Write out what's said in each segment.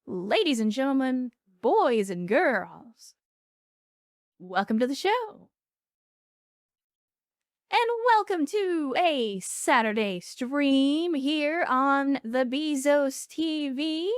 Ladies and gentlemen, boys and girls, welcome to the show. And welcome to a Saturday stream here on the Bezos TV.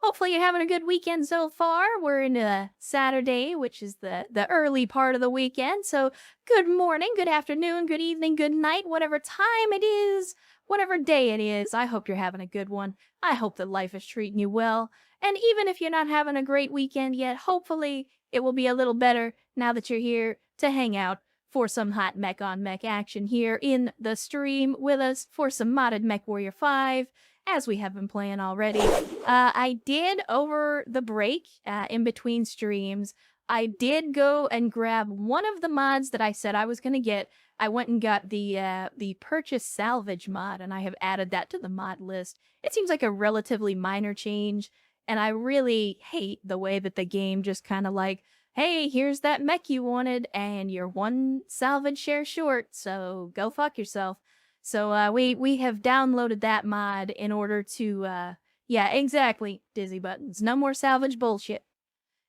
Hopefully you're having a good weekend so far. We're in Saturday, which is the early part of the weekend. So good morning, good afternoon, good evening, good night, whatever time it is, whatever day it is. I hope you're having a good one. I hope that life is treating you well. And even if you're not having a great weekend yet, hopefully it will be a little better now that you're here to hang out for some hot mech on mech action here in the stream with us for some modded Mechwarrior 5, as we have been playing already. I did, over the break, in between streams, I did go and grab one of the mods that I said I was going to get. I went and got the purchase salvage mod, and I have added that to the mod list. It seems like a relatively minor change, and I really hate the way that the game just kind of like, hey, here's that mech you wanted, and you're one salvage share short, so go fuck yourself. So we have downloaded that mod in order to, yeah, exactly, Dizzy Buttons. No more salvage bullshit.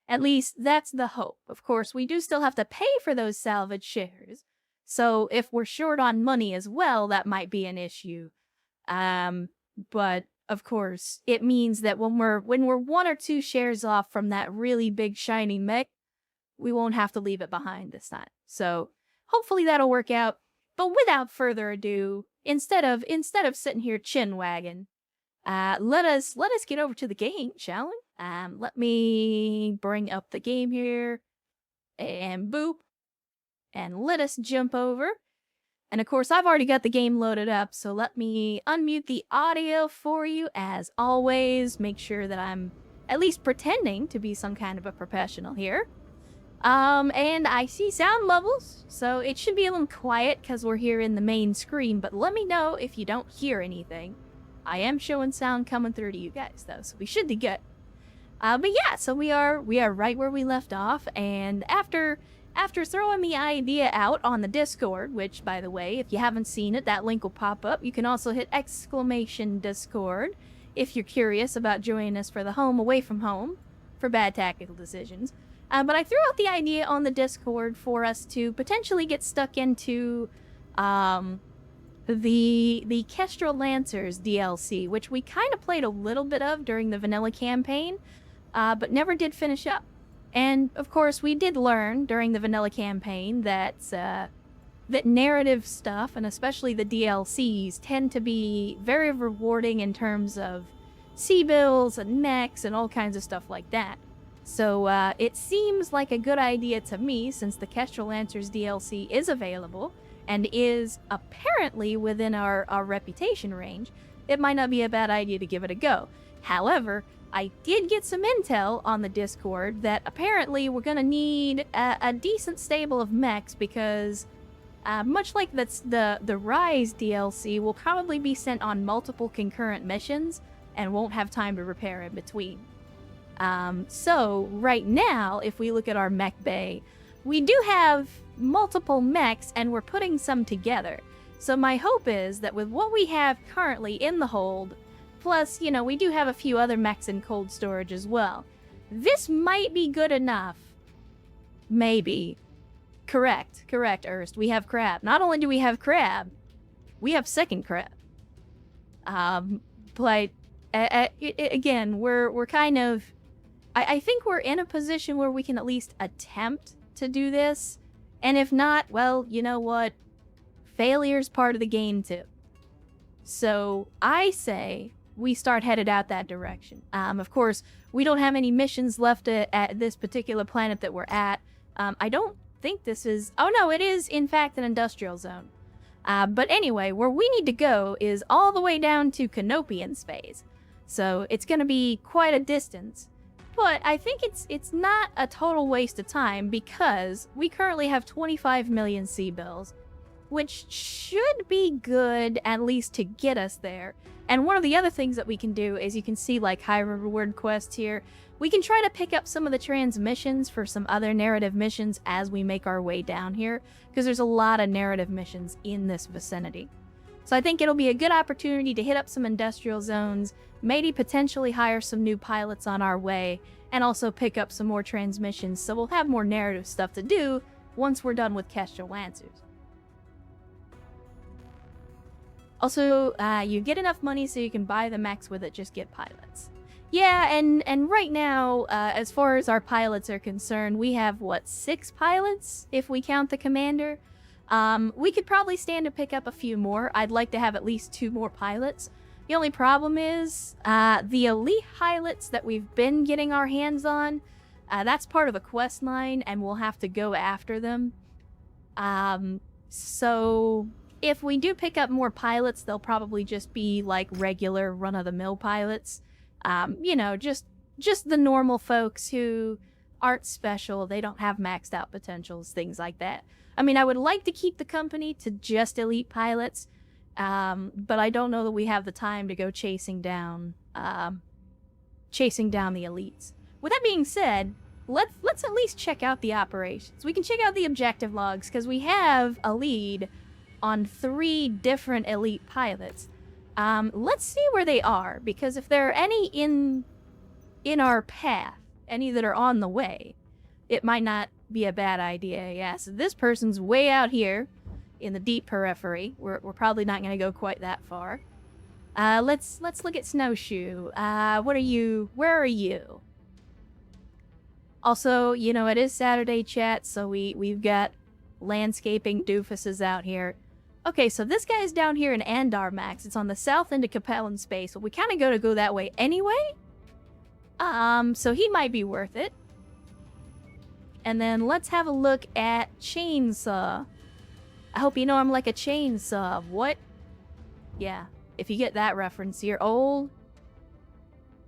At least that's the hope. Of course, we do still have to pay for those salvage shares, so if we're short on money as well, that might be an issue. But of course, it means that when we're one or two shares off from that really big shiny mech, we won't have to leave it behind this time. So hopefully that'll work out. But without further ado, instead of sitting here chin wagging, let us get over to the game, shall we? Let me bring up the game here, and boop, and let us jump over. And of course, I've already got the game loaded up, so let me unmute the audio for you as always. Make sure that I'm at least pretending to be some kind of a professional here. And I see sound levels, so it should be a little quiet because we're here in the main screen, but let me know if you don't hear anything. I am showing sound coming through to you guys, though, so we should be good. But yeah, so we are right where we left off, and after throwing the idea out on the Discord, which, by the way, if you haven't seen it, that link will pop up. You can also hit !Discord if you're curious about joining us for the home away from home for bad tactical decisions. But I threw out the idea on the Discord for us to potentially get stuck into the Kestrel Lancers DLC, which we kind of played a little bit of during the vanilla campaign, but never did finish up. And of course, we did learn during the vanilla campaign that that narrative stuff, and especially the DLCs, tend to be very rewarding in terms of C-bills and mechs and all kinds of stuff like that. So it seems like a good idea to me, since the Kestrel Lancers DLC is available and is apparently within our reputation range, it might not be a bad idea to give it a go. However, I did get some intel on the Discord that apparently we're going to need a decent stable of mechs because, much like the Rise DLC, will probably be sent on multiple concurrent missions and won't have time to repair in between. So right now, if we look at our mech bay, we do have multiple mechs and we're putting some together. So my hope is that with what we have currently in the hold, plus, you know, we do have a few other mechs in cold storage as well, this might be good enough. Maybe. Correct, Erst. We have crab. Not only do we have crab, we have second crab. But again, we're kind of... I think we're in a position where we can at least attempt to do this. And if not, well, you know what? Failure's part of the game too. So I say we start headed out that direction. Of course, we don't have any missions left at this particular planet that we're at. I don't think this is... Oh no, it is in fact an industrial zone. But anyway, where we need to go is all the way down to Canopian's phase. So it's going to be quite a distance. But I think it's not a total waste of time because we currently have 25 million C-bills, which should be good at least to get us there. And one of the other things that we can do is, you can see like high reward quests here. We can try to pick up some of the transmissions for some other narrative missions as we make our way down here, because there's a lot of narrative missions in this vicinity. So I think it'll be a good opportunity to hit up some industrial zones, maybe potentially hire some new pilots on our way, and also pick up some more transmissions, so we'll have more narrative stuff to do once we're done with Kestra Lancers. Also, you get enough money so you can buy the mechs with it, just get pilots. Yeah, and right now, as far as our pilots are concerned, we have, what, 6 pilots, if we count the commander? We could probably stand to pick up a few more. I'd like to have at least 2 more pilots. The only problem is, the elite pilots that we've been getting our hands on, that's part of a quest line, and we'll have to go after them. So if we do pick up more pilots, they'll probably just be like regular run-of-the-mill pilots. You know, just the normal folks who aren't special, they don't have maxed out potentials, things like that. I mean, I would like to keep the company to just elite pilots, but I don't know that we have the time to go chasing down the elites. With that being said, let's at least check out the operations. We can check out the objective logs, because we have a lead on 3 different elite pilots. Let's see where they are, because if there are any in our path, any that are on the way, it might not be a bad idea. Yeah, so this person's way out here in the deep periphery. We're probably not going to go quite that far. Let's look at Snowshoe. What are you? Where are you? Also, you know, it is Saturday, chat, so we've got landscaping doofuses out here. Okay, so this guy's down here in Andar Max. It's on the south end of Capellan Space, but we kind of go that way anyway. So he might be worth it. And then let's have a look at Chainsaw. I hope you know I'm like a chainsaw. What? Yeah, if you get that reference, you're old.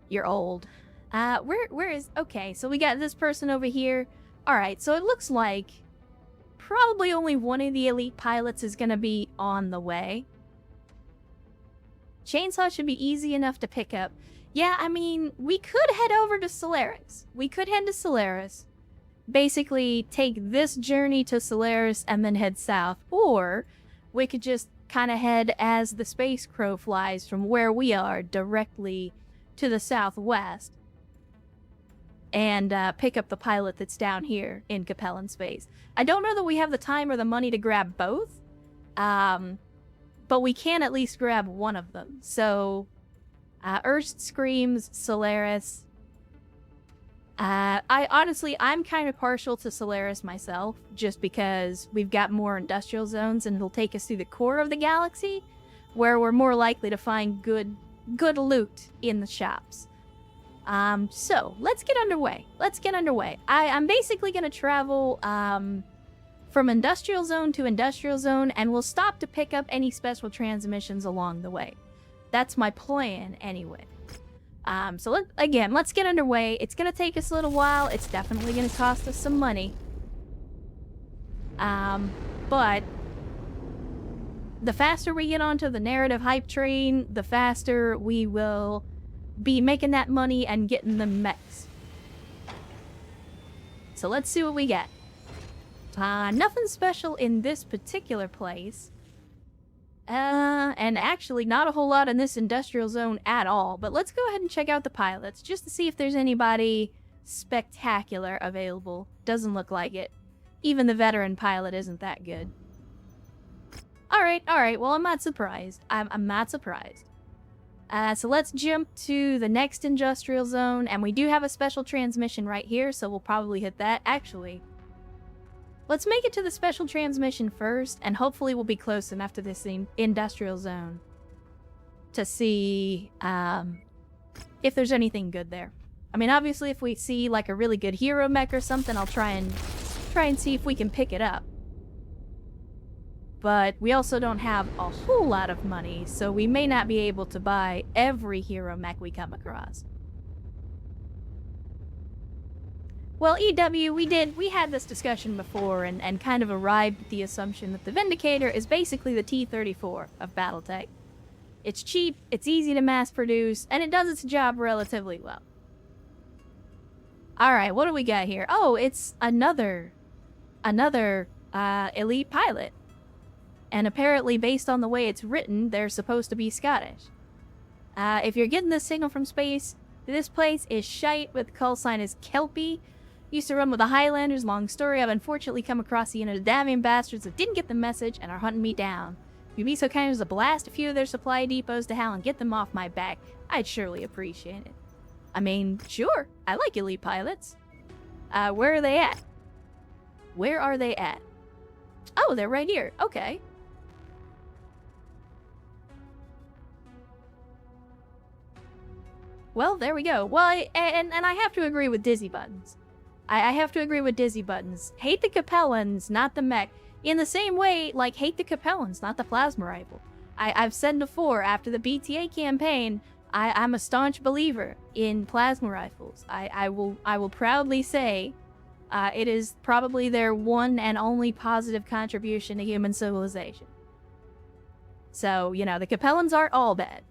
You're old. Where is... Okay, so we got this person over here. Alright, so it looks like probably only one of the elite pilots is going to be on the way. Chainsaw should be easy enough to pick up. Yeah, I mean, we could head over to Solaris. We could head to Solaris. Basically, take this journey to Solaris and then head south. Or we could just kind of head as the Space Crow flies from where we are directly to the southwest. And pick up the pilot that's down here in Capellan Space. I don't know that we have the time or the money to grab both. But we can at least grab one of them. So, Erst Screams, Solaris. I'm kind of partial to Solaris myself, just because we've got more industrial zones and it'll take us through the core of the galaxy, where we're more likely to find good loot in the shops. So, let's get underway. I'm basically going to travel, from industrial zone to industrial zone, and we'll stop to pick up any special transmissions along the way. That's my plan, anyway. So let's get underway. It's going to take us a little while. It's definitely going to cost us some money. But the faster we get onto the narrative hype train, the faster we will be making that money and getting the mechs. So let's see what we get. Nothing special in this particular place. And actually not a whole lot in this industrial zone at all. But let's go ahead and check out the pilots just to see if there's anybody spectacular available. Doesn't look like it. Even the veteran pilot isn't that good. Alright, well I'm not surprised. I'm not surprised. So let's jump to the next industrial zone, and we do have a special transmission right here, so we'll probably hit that. Actually, let's make it to the special transmission first, and hopefully we'll be close enough to this industrial zone to see if there's anything good there. I mean, obviously if we see like a really good hero mech or something, I'll try and see if we can pick it up. But we also don't have a whole lot of money, so we may not be able to buy every hero mech we come across. Well, EW, we had this discussion before and kind of arrived at the assumption that the Vindicator is basically the T-34 of Battletech. It's cheap, it's easy to mass produce, and it does its job relatively well. Alright, what do we got here? Oh, it's another elite pilot. and apparently based on the way it's written, they're supposed to be Scottish. If you're getting this signal from space, this place is shite, but the call sign is Kelpie. Used to run with the Highlanders, long story. I've unfortunately come across a unit of damning bastards that didn't get the message and are hunting me down. If you'd be so kind as to blast a few of their supply depots to hell and get them off my back, I'd surely appreciate it. I mean, sure, I like elite pilots. Where are they at? Where are they at? Oh, they're right here. Okay. Well, there we go. Well, and I have to agree with Dizzy Buttons. I have to agree with Dizzy Buttons. Hate the Capellans, not the mech. In the same way, like, hate the Capellans, not the plasma rifle. I've said before, after the BTA campaign, I'm a staunch believer in plasma rifles. I will proudly say it is probably their one and only positive contribution to human civilization. So, you know, the Capellans aren't all bad.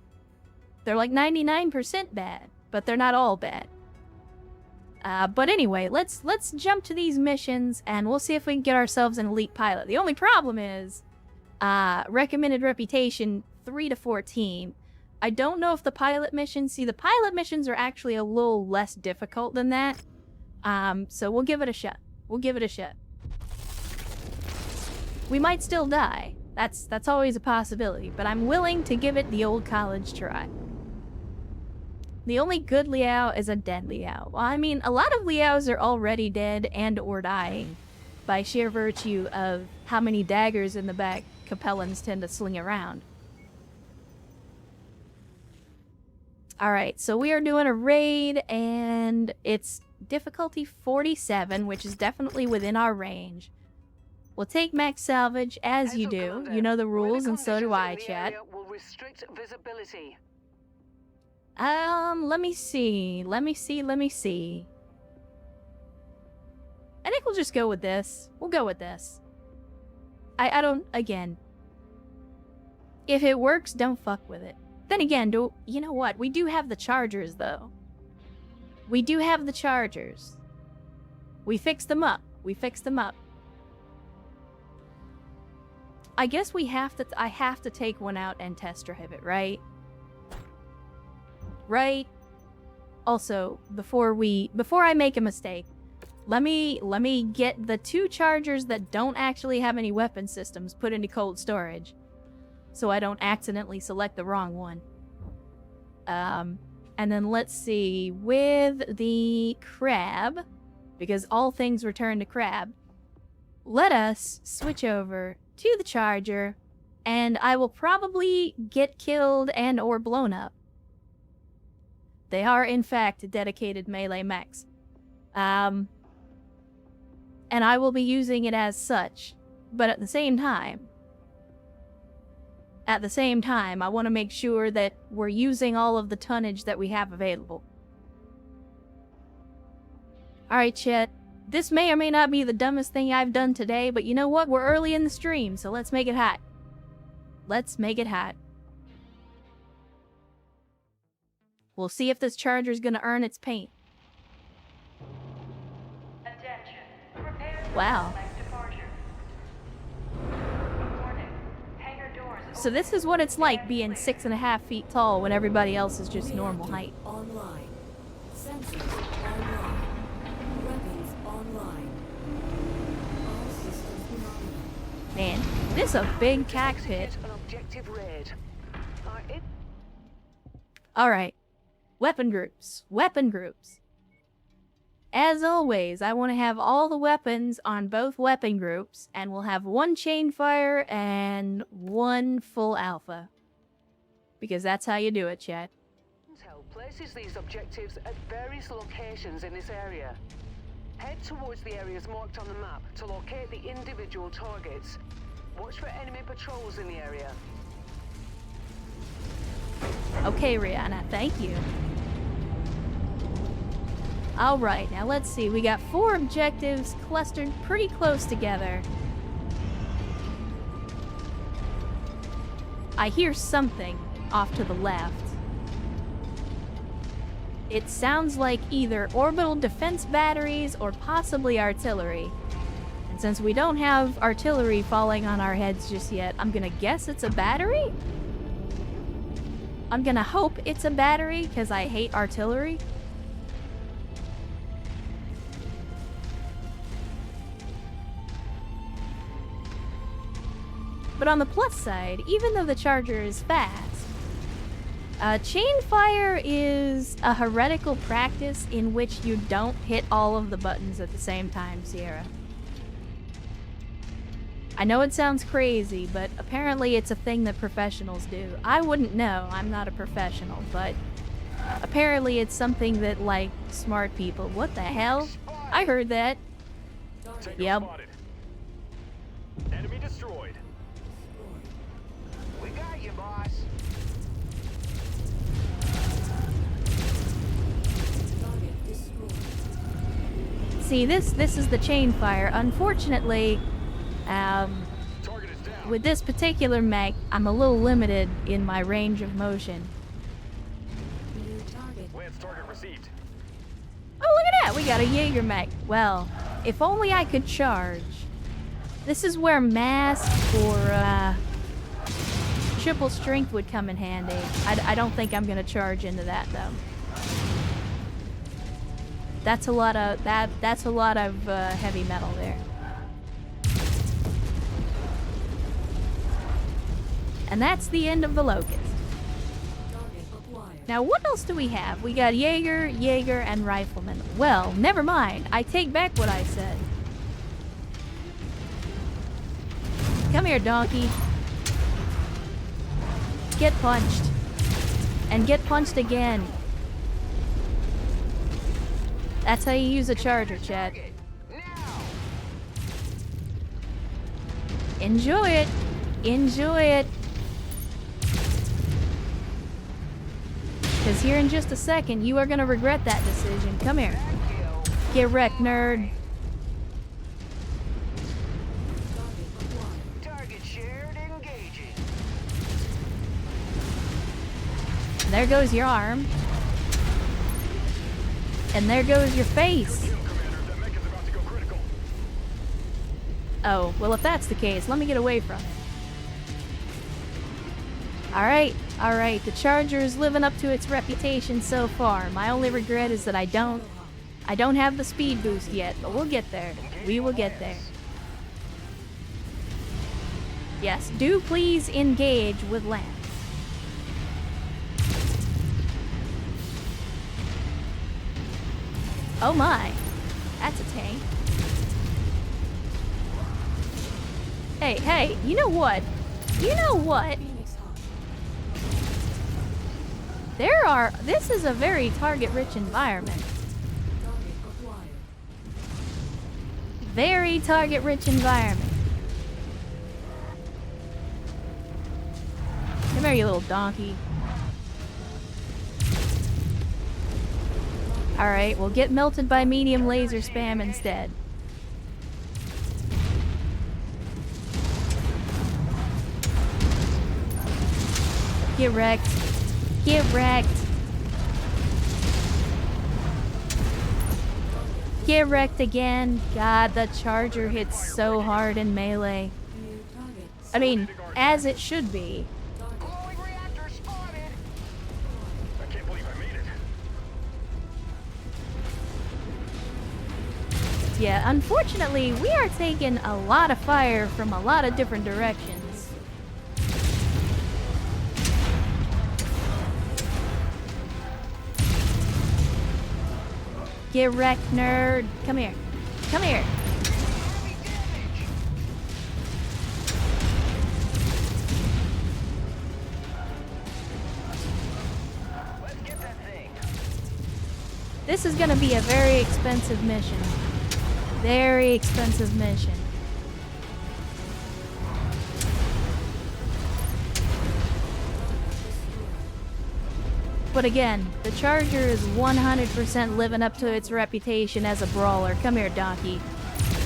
They're like 99% bad, but they're not all bad. But anyway, let's jump to these missions, and we'll see if we can get ourselves an elite pilot. The only problem is, recommended reputation 3 to 14. I don't know if the pilot missions... See, the pilot missions are actually a little less difficult than that. So we'll give it a shot. We'll give it a shot. We might still die. That's always a possibility, but I'm willing to give it the old college try. The only good Liao is a dead Liao. Well, I mean, a lot of Liaos are already dead and or dying by sheer virtue of how many daggers in the back Capellans tend to sling around. Alright, so we are doing a raid, and it's difficulty 47, which is definitely within our range. We'll take max salvage, as you do. You know the rules, and so do I, chat. Let me see. I think we'll just go with this. We'll go with this. I don't, again. If it works, don't fuck with it. Then again, you know what? We do have the chargers, though. We do have the chargers. We fixed them up. I guess I have to take one out and test drive it, right? Right? Also, before I make a mistake, let me get the 2 chargers that don't actually have any weapon systems put into cold storage, so I don't accidentally select the wrong one. And then let's see, with the crab, because all things return to crab, let us switch over to the charger, and I will probably get killed and or blown up. They are, in fact, dedicated melee mechs. And I will be using it as such, but at the same time, I want to make sure that we're using all of the tonnage that we have available. Alright, chat. This may or may not be the dumbest thing I've done today, but you know what? We're early in the stream, so let's make it hot. Let's make it hot. We'll see if this charger's gonna earn its paint. Attention. Prepare for Wow. departure. Warning. Hangar doors So this is what it's like being 6.5 feet tall when everybody else is just normal height. Online. Sensors online. Weapons online. All systems nominal. Man, this is a big cockpit. An objective raid. Alright. Weapon groups. As always, I want to have all the weapons on both weapon groups, and we'll have 1 chain fire and 1 full alpha. Because that's how you do it, chat. Intel places these objectives at various locations in this area. Head towards the areas marked on the map to locate the individual targets. Watch for enemy patrols in the area. Okay, Rihanna, thank you. Alright, now let's see. We got 4 objectives clustered pretty close together. I hear something off to the left. It sounds like either orbital defense batteries or possibly artillery. And since we don't have artillery falling on our heads just yet, I'm gonna guess it's a battery? I'm gonna hope it's a battery, because I hate artillery. But on the plus side, even though the charger is fast, chain fire is a heretical practice in which you don't hit all of the buttons at the same time, Sierra. I know it sounds crazy, but apparently it's a thing that professionals do. I wouldn't know, I'm not a professional, but apparently it's something that, like, smart people... What the hell? I heard that. Yep. Enemy destroyed. We got you, boss. See, this is the chain fire. Unfortunately, Target is down. with this particular mech, I'm a little limited in my range of motion. New target. Lance target received. Oh, look at that! We got a Jaeger mech. Well, if only I could charge. This is where mask or triple strength would come in handy. I don't think I'm gonna charge into that though. That's a lot of that's a lot of heavy metal there. And that's the end of the Locust. Target acquired. Now, what else do we have? We got Jaeger, and Rifleman. Well, never mind. I take back what I said. Come here, donkey. Get punched. And get punched again. That's how you use a charger, chat. Enjoy it. Enjoy it. Because here in just a second, you are going to regret that decision. Come here. Get wrecked, nerd. Target shared, engaging. There goes your arm. And there goes your face. Kill, Commander. That mech is about to go critical. Oh, well, if that's the case, let me get away from it. Alright, the Charger is living up to its reputation so far. My only regret is that I don't have the speed boost yet, but we'll get there. We will get there. Yes, do please engage with Lance. Oh my, that's a tank. Hey, you know what? Phoenix Hawk. This is a very target-rich environment. Target acquired. Very target-rich environment. Come here, you little donkey. Alright, we'll get melted by medium laser spam instead. Get wrecked. Get wrecked. Get wrecked again. God, the Charger hits so hard in melee. New target. I mean, as it should be. Glowing reactor spotted. I can't believe I made it. Yeah, unfortunately, we are taking a lot of fire from a lot of different directions. Get wrecked, nerd. Come here. Come here. Heavy damage. Let's get that thing. This is gonna be a very expensive mission. Very expensive mission. But again, the Charger is 100% living up to its reputation as a brawler. Come here, donkey.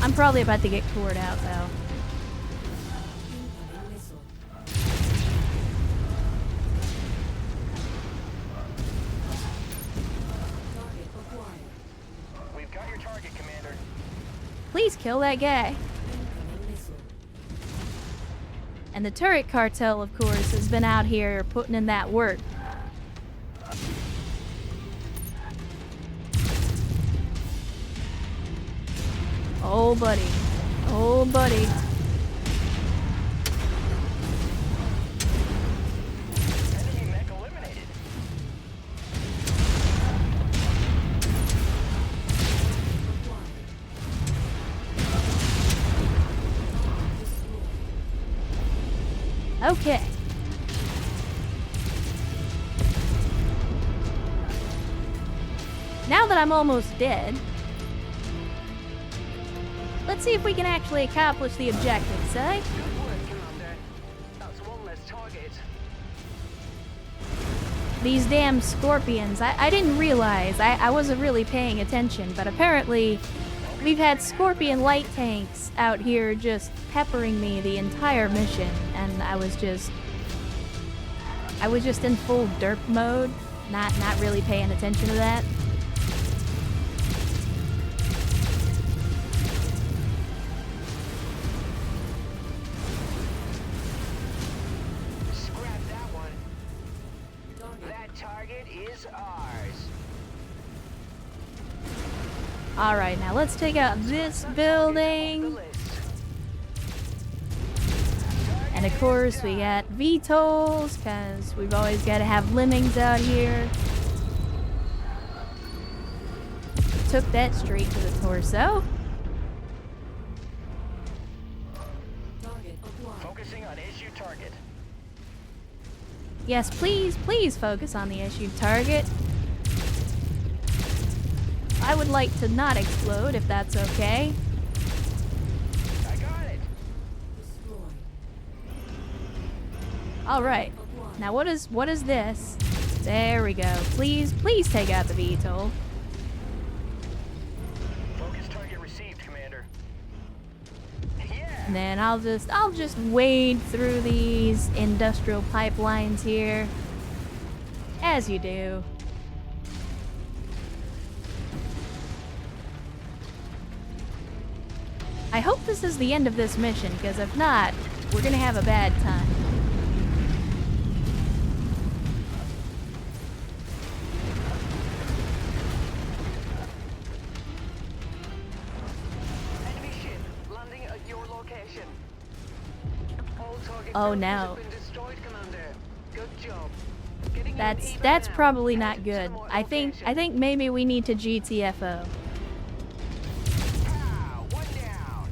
I'm probably about to get cored out, though. Incoming missile. Target acquired. We've got your target, Commander. Please kill that guy. And the turret cartel, of course, has been out here putting in that work. Oh, buddy. Oh, buddy. Enemy mech eliminated. Okay. Now that I'm almost dead, let's see if we can actually accomplish the objectives, eh? Good work, Commander. That's one less target. These damn scorpions. I didn't realize. I wasn't really paying attention, but apparently we've had scorpion light tanks out here just peppering me the entire mission, and I was just in full derp mode, not really paying attention to that. Scrap that one. That target is ours. Alright, now let's take out this building. And of course, we got VTOLs, because we've always got to have lemmings out here. Took that straight to the torso. Target acquired. Focusing on issue target. Yes, please focus on the issued target. I would like to not explode, if that's okay. I got it. Destroyed. Alright. Now what is this? There we go. Please take out the VTOL. Focus target received, Commander. Yeah. And then I'll just wade through these industrial pipelines here. As you do. I hope this is the end of this mission, because if not, we're gonna have a bad time. Enemy ship landing at your location. All target Oh, buildings no. have been destroyed, Commander. Good job. Getting you an evac That's now. probably Head not to good. remote I think location. maybe we need to GTFO. Pow! One down.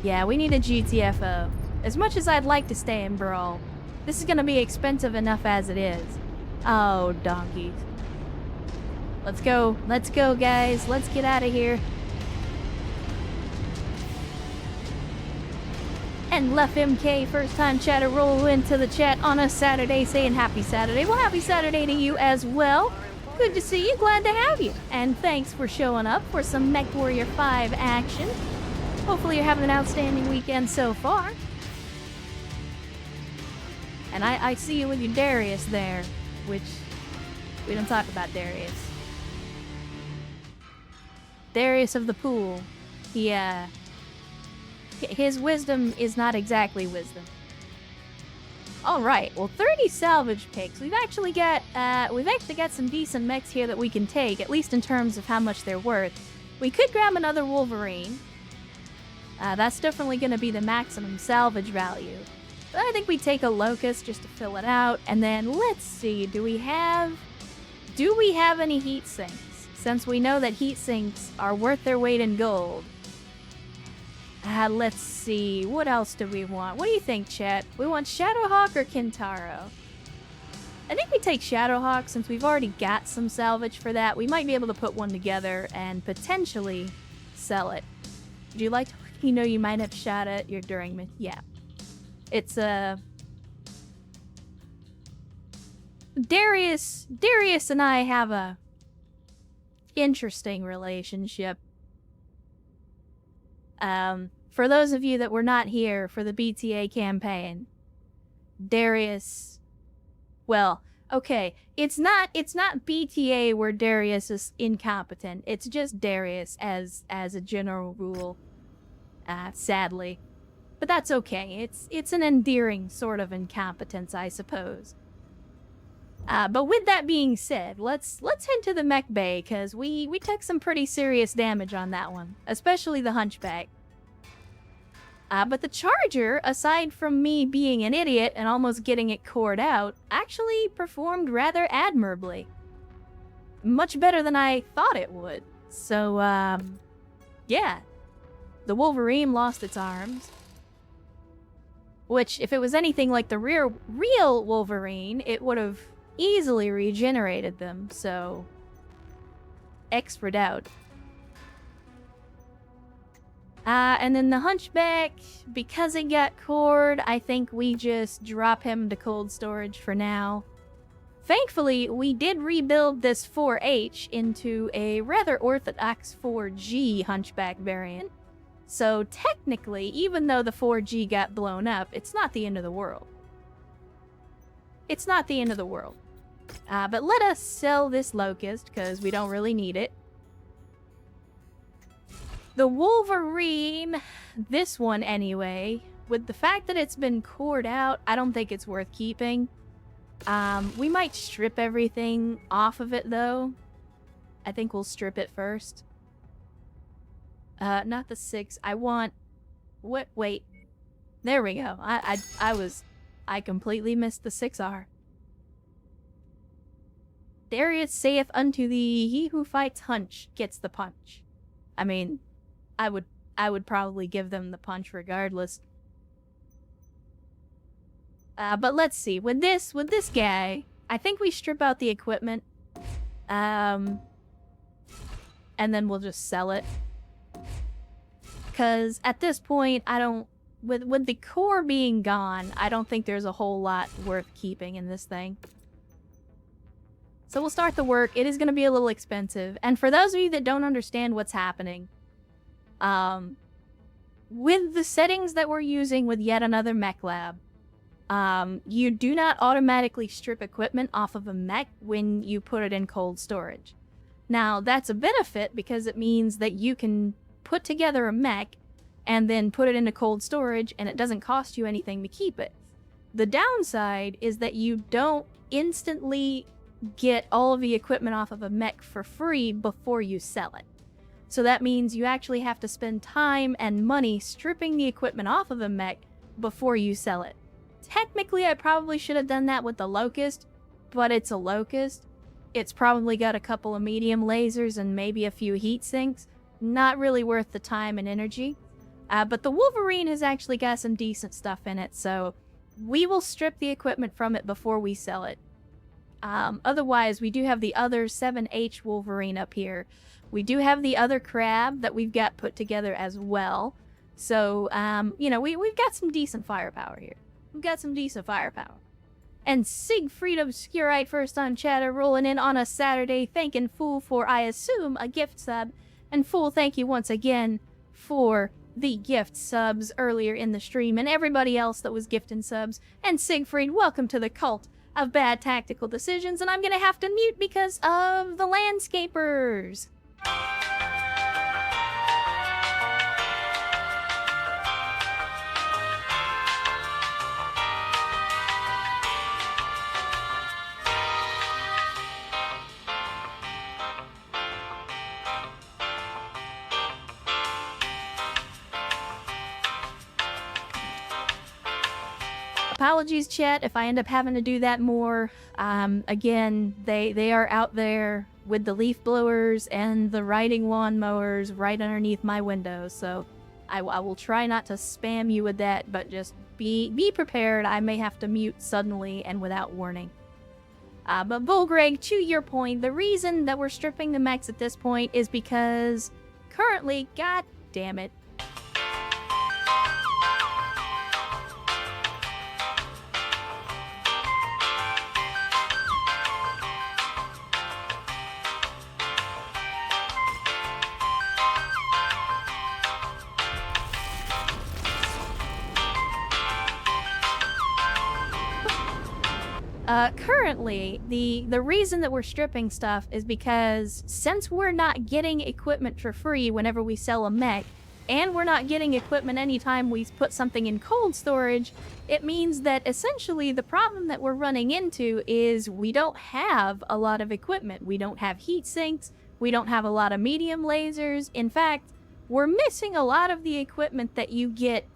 Yeah, we need a GTFO. As much as I'd like to stay in Brawl, this is gonna be expensive enough as it is. Oh, donkeys. Let's go, guys. Let's get out of here. And Left MK, first time chatter, roll into the chat on a Saturday saying happy Saturday. Well, happy Saturday to you as well. Good to see you, glad to have you. And thanks for showing up for some Mechwarrior 5 action. Hopefully you're having an outstanding weekend so far. And I see you with your Darius there, which we don't talk about Darius. Darius of the Pool. His wisdom is not exactly wisdom. Alright, well 30 salvage picks. We've actually got some decent mechs here that we can take, at least in terms of how much they're worth. We could grab another Wolverine. That's definitely gonna be the maximum salvage value. But I think we take a Locust just to fill it out, and then let's see, do we have any heat sinks? Since we know that heat sinks are worth their weight in gold. Let's see, what else do we want? What do you think, chat? We want Shadowhawk or Kintaro? I think we take Shadowhawk since we've already got some salvage for that. We might be able to put one together and potentially sell it. Would you like to, you might have shot at your during, yeah. It's Darius and I have a interesting relationship. For those of you that were not here for the BTA campaign, Darius, well, okay, it's not BTA where Darius is incompetent. It's just Darius as a general rule. Sadly. But that's okay. It's an endearing sort of incompetence, I suppose. But with that being said, let's head to the mech bay, because we took some pretty serious damage on that one, especially the hunchback. But the Charger, aside from me being an idiot and almost getting it cored out, actually performed rather admirably. Much better than I thought it would. So, yeah. The Wolverine lost its arms. Which, if it was anything like the real Wolverine, it would have easily regenerated them, so... X for doubt. And then the Hunchback, because it got cored, I think we just drop him to cold storage for now. Thankfully, we did rebuild this 4H into a rather orthodox 4G Hunchback variant. So technically, even though the 4G got blown up, it's not the end of the world. It's not the end of the world. But let us sell this Locust, because we don't really need it. The Wolverine, this one anyway, with the fact that it's been cored out, I don't think it's worth keeping. We might strip everything off of it, though. I think we'll strip it first. Not the 6. I want... What? Wait. There we go. I completely missed the 6R. Darius saith unto thee, he who fights Hunch gets the punch. I mean, I would probably give them the punch regardless. But let's see. With this guy, I think we strip out the equipment. And then we'll just sell it. Because at this point, I don't... With the core being gone, I don't think there's a whole lot worth keeping in this thing. So we'll start the work. It is going to be a little expensive. And for those of you that don't understand what's happening, with the settings that we're using with yet another mech lab, you do not automatically strip equipment off of a mech when you put it in cold storage. Now, that's a benefit because it means that you can put together a mech and then put it into cold storage and it doesn't cost you anything to keep it. The downside is that you don't instantly get all of the equipment off of a mech for free before you sell it. So that means you actually have to spend time and money stripping the equipment off of a mech before you sell it. Technically, I probably should have done that with the Locust, but it's a Locust. It's probably got a couple of medium lasers and maybe a few heat sinks. Not really worth the time and energy. But the Wolverine has actually got some decent stuff in it, so we will strip the equipment from it before we sell it. Otherwise, we do have the other 7H Wolverine up here. We do have the other Crab that we've got put together as well. So, you know, we've got some decent firepower here. We've got some decent firepower. And Siegfried Obscurite, first time chatter, rolling in on a Saturday, thanking Fool for, I assume, a gift sub. And Fool, thank you once again for the gift subs earlier in the stream, and everybody else that was gifting subs. And Siegfried, welcome to the cult of bad tactical decisions, and I'm gonna have to mute because of the landscapers. Apologies, chat, if I end up having to do that more. Again, they are out there with the leaf blowers and the riding lawn mowers right underneath my window, so I will try not to spam you with that, but just be prepared. I may have to mute suddenly and without warning. But Bullgreg, to your point, the reason that we're stripping the mechs at this point is because currently, god damn it, currently, the reason that we're stripping stuff is because since we're not getting equipment for free whenever we sell a mech, and we're not getting equipment anytime we put something in cold storage, it means that essentially the problem that we're running into is we don't have a lot of equipment. We don't have heat sinks. We don't have a lot of medium lasers. In fact, we're missing a lot of the equipment that you get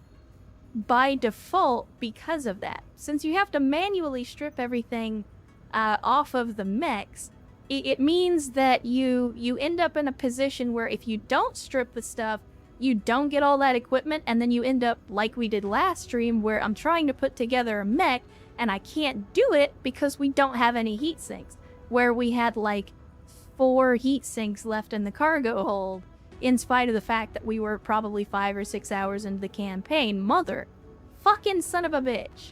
by default because of that. Since you have to manually strip everything off of the mechs, it means that you end up in a position where if you don't strip the stuff, you don't get all that equipment, and then you end up like we did last stream where I'm trying to put together a mech and I can't do it because we don't have any heat sinks, where we had like 4 heat sinks left in the cargo hold in spite of the fact that we were probably 5 or 6 hours into the campaign. Mother fucking son of a bitch.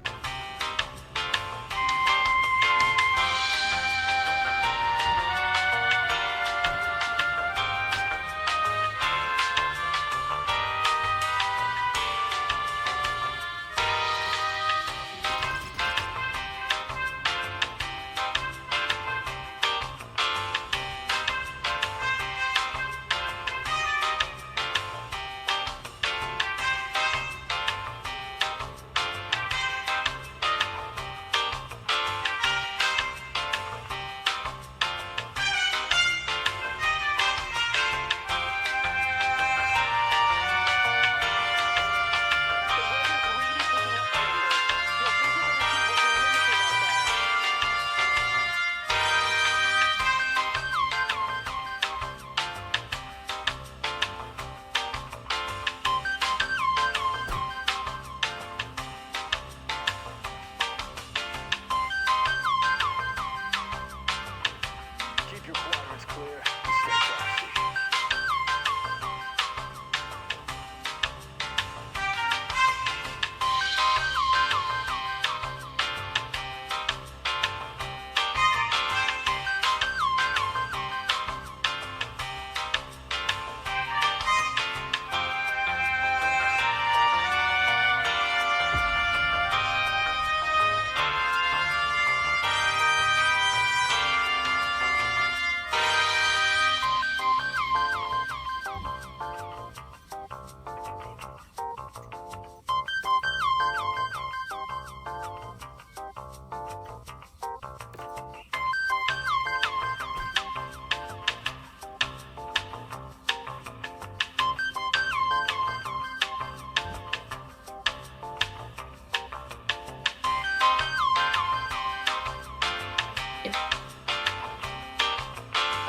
Keep your quadrants clear and stay classy.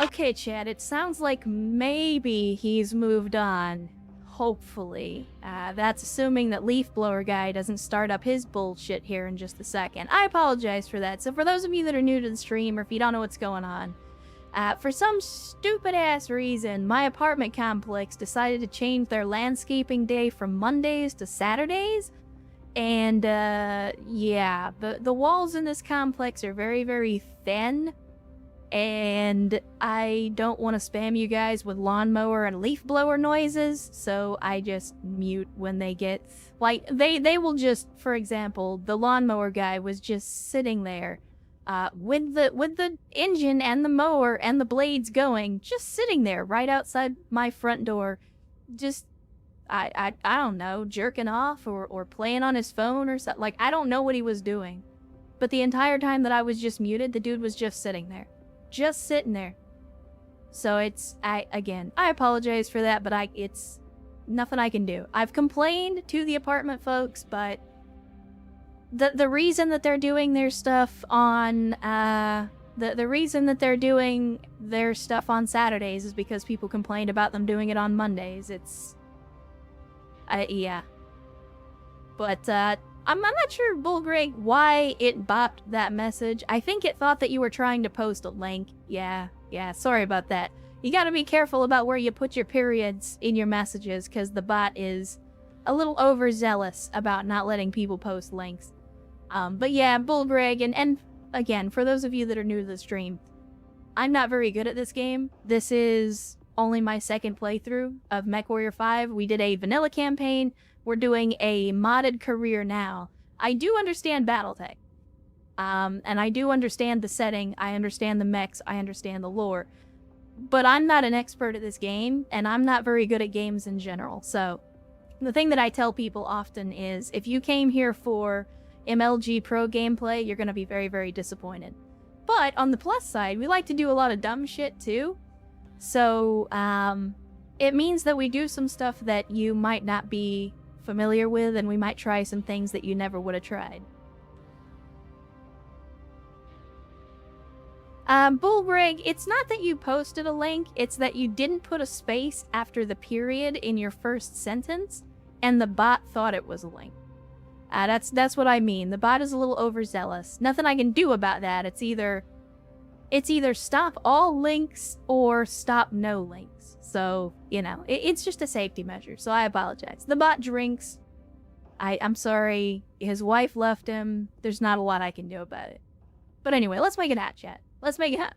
Okay, Chad, it sounds like maybe he's moved on. Hopefully. That's assuming that Leaf Blower Guy doesn't start up his bullshit here in just a second. I apologize for that. So for those of you that are new to the stream, or if you don't know what's going on, for some stupid-ass reason, my apartment complex decided to change their landscaping day from Mondays to Saturdays. And, yeah, the walls in this complex are very, very thin. And I don't want to spam you guys with lawnmower and leaf blower noises, so I just mute when they get... Like, they will just, for example, the lawnmower guy was just sitting there, with the engine and the mower and the blades going, just sitting there right outside my front door, just, I don't know, jerking off or playing on his phone or something. Like, I don't know what he was doing. But the entire time that I was just muted, the dude was just sitting there. Just sitting there. So it's, I apologize for that, but it's nothing I can do. I've complained to the apartment folks, but the reason that they're doing their stuff on, the reason that they're doing their stuff on Saturdays is because people complained about them doing it on Mondays. It's, yeah. But, I'm not sure, Bullgreg, why it bopped that message. I think it thought that you were trying to post a link. Yeah, sorry about that. You gotta be careful about where you put your periods in your messages, because the bot is a little overzealous about not letting people post links. But yeah, Bullgreg, and again, for those of you that are new to the stream, I'm not very good at this game. This is only my second playthrough of Mechwarrior 5. We did a vanilla campaign. We're doing a modded career now. I do understand Battletech. And I do understand the setting. I understand the mechs. I understand the lore. but I'm not an expert at this game, and I'm not very good at games in general, so the thing that I tell people often is, if you came here for MLG Pro gameplay, you're gonna be very, very disappointed. But on the plus side, we like to do a lot of dumb shit too. So, it means that we do some stuff that you might not be familiar with, and we might try some things that you never would have tried. Bullbrig, it's not that you posted a link, it's that you didn't put a space after the period in your first sentence, and the bot thought it was a link. That's what I mean. The bot is a little overzealous. Nothing I can do about that. It's either stop all links or stop no links. So, you know, it's just a safety measure, so I apologize. The bot drinks. I'm sorry. His wife left him. There's not a lot I can do about it. But anyway, let's make it hot, chat. Let's make it hot.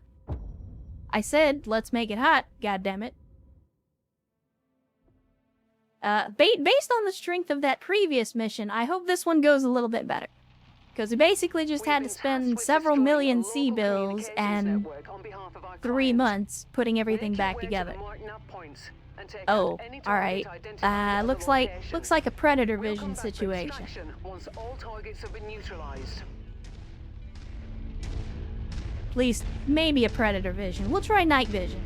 I said, let's make it hot, goddammit. Based on the strength of that previous mission, I hope this one goes a little bit better. Because we basically just had to spend several million C-bills and 3 months putting everything back together. Oh, alright. Looks like a predator vision situation. At least, maybe a predator vision. We'll try night vision.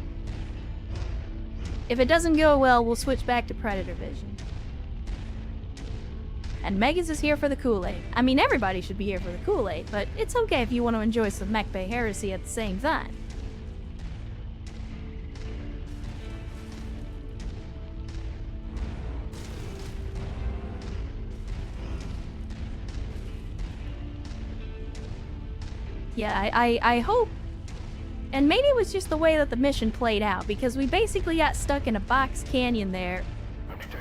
If it doesn't go well, we'll switch back to predator vision. And Megas is here for the Kool-Aid. I mean, everybody should be here for the Kool-Aid, but it's okay if you want to enjoy some Mech Bay heresy at the same time. Yeah, I hope. And maybe it was just the way that the mission played out, because we basically got stuck in a box canyon there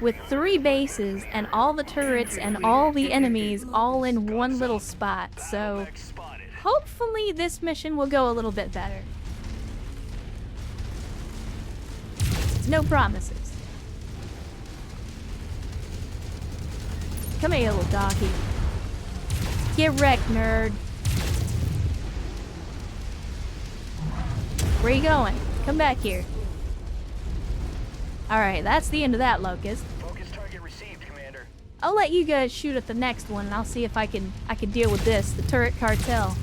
with 3 bases and all the turrets and all the enemies all in one little spot. So hopefully this mission will go a little bit better. No promises. Come here, little doggy. Get wrecked, nerd. Where you going? Come back here. Alright, that's the end of that, Locust. Focus target received, Commander. I'll let you guys shoot at the next one, and I'll see if I can deal with this, the turret cartel.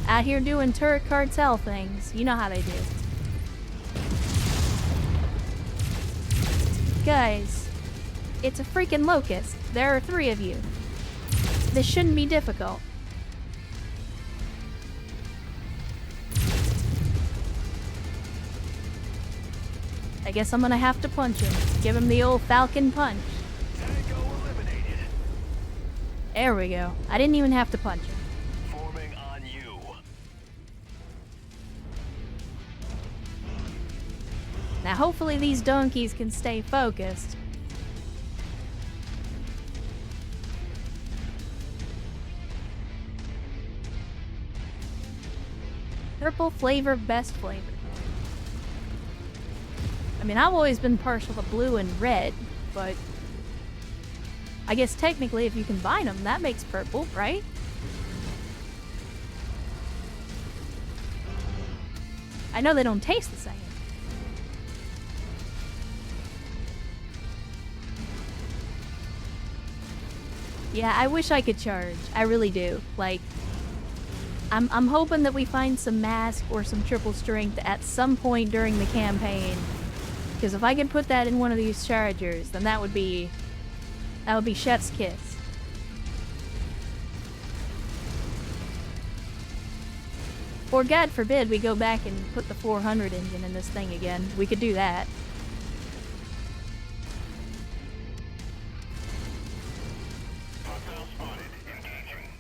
Out here doing turret cartel things. You know how they do. Guys, it's a freaking Locust. There are 3 of you. This shouldn't be difficult. I guess I'm gonna have to punch him. Give him the old falcon punch. Tango eliminated. There we go. I didn't even have to punch him. Forming on you. Now hopefully these donkeys can stay focused. Purple flavor, best flavor. I mean, I've always been partial to blue and red, but I guess technically if you combine them, that makes purple, right? I know they don't taste the same. Yeah, I wish I could charge. I really do. Like, I'm hoping that we find some mask or some triple strength at some point during the campaign. Because if I could put that in one of these chargers, then that would be chef's kiss. Or God forbid we go back and put the 400 engine in this thing again. We could do that. Hostile spotted. Engaging.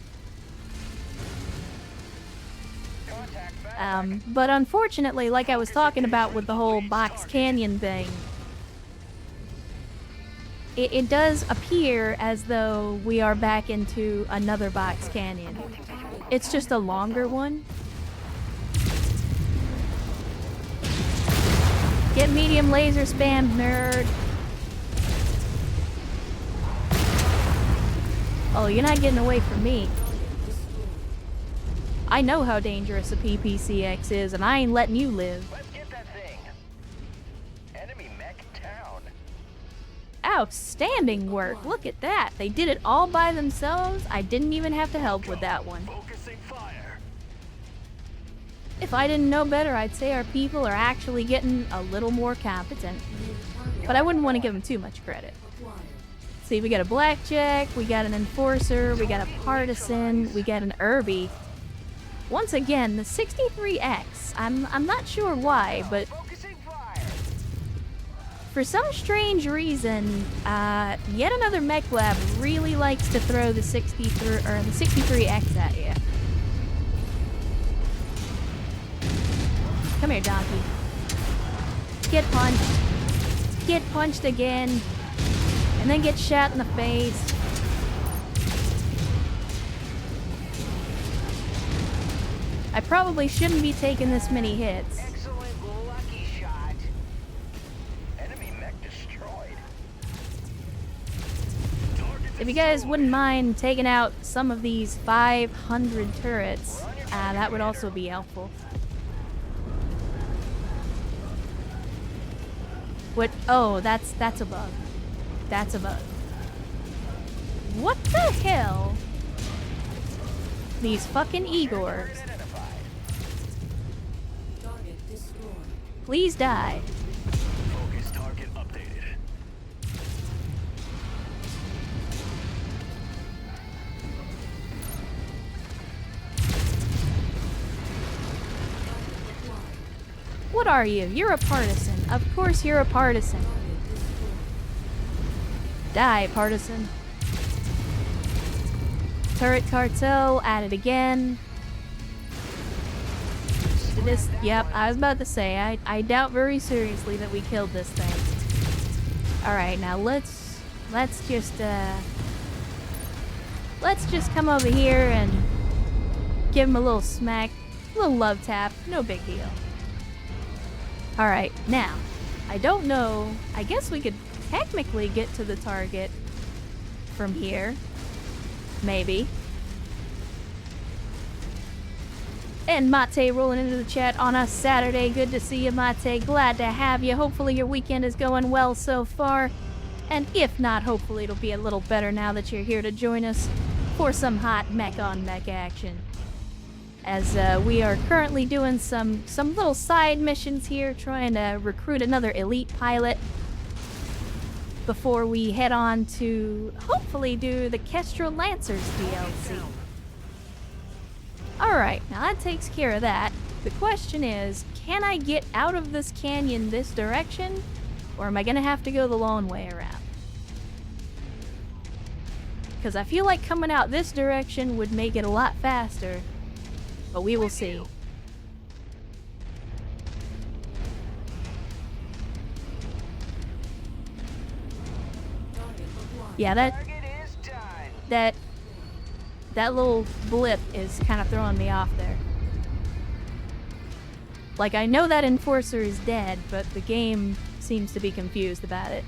Contact back. But unfortunately, like I was talking about with the whole box canyon thing, it does appear as though we are back into another box canyon. It's just a longer one. Get medium laser spam, nerd. Oh, you're not getting away from me. I know how dangerous a PPCX is, and I ain't letting you live. Let's get that thing mech town. Outstanding work. Look at that. They did it all by themselves. I didn't even have to help with that one. Focusing fire. If I didn't know better, I'd say our people are actually getting a little more competent. But I wouldn't want to give them too much credit. See, we got a blackjack, we got an enforcer, we got a partisan, we got an Irby. Once again, the 63X. I'm not sure why, but Focusing fire. for some strange reason, yet another mech lab really likes to throw the 63X at you. Come here, donkey. Get punched. Get punched again. And then get shot in the face. I probably shouldn't be taking this many hits. Excellent lucky shot. Enemy mech destroyed. If you guys wouldn't mind taking out some of these 500 turrets, that would also be helpful. What? Oh, that's a bug. That's a bug. What the hell? These fucking Igors. Target destroyed. Please die. Focus target updated. What are you? You're a partisan. Of course you're a partisan. Die, partisan. Turret cartel at it again. This, yep, I was about to say, I doubt very seriously that we killed this thing. Alright, now let's just come over here and give him a little smack, a little love tap, no big deal. Alright, now, I don't know, I guess we could technically get to the target from here. Maybe. And Mate rolling into the chat on a Saturday. Good to see you, Mate. Glad to have you. Hopefully your weekend is going well so far. And if not, hopefully it'll be a little better now that you're here to join us for some hot mech-on-mech action. As we are currently doing some little side missions here, trying to recruit another elite pilot before we head on to hopefully do the Kestrel Lancers DLC. Alright, now that takes care of that. The question is, can I get out of this canyon this direction? Or am I gonna have to go the long way around? Because I feel like coming out this direction would make it a lot faster. But we will see. Yeah, that little blip is kind of throwing me off there. Like, I know that Enforcer is dead, but the game seems to be confused about it.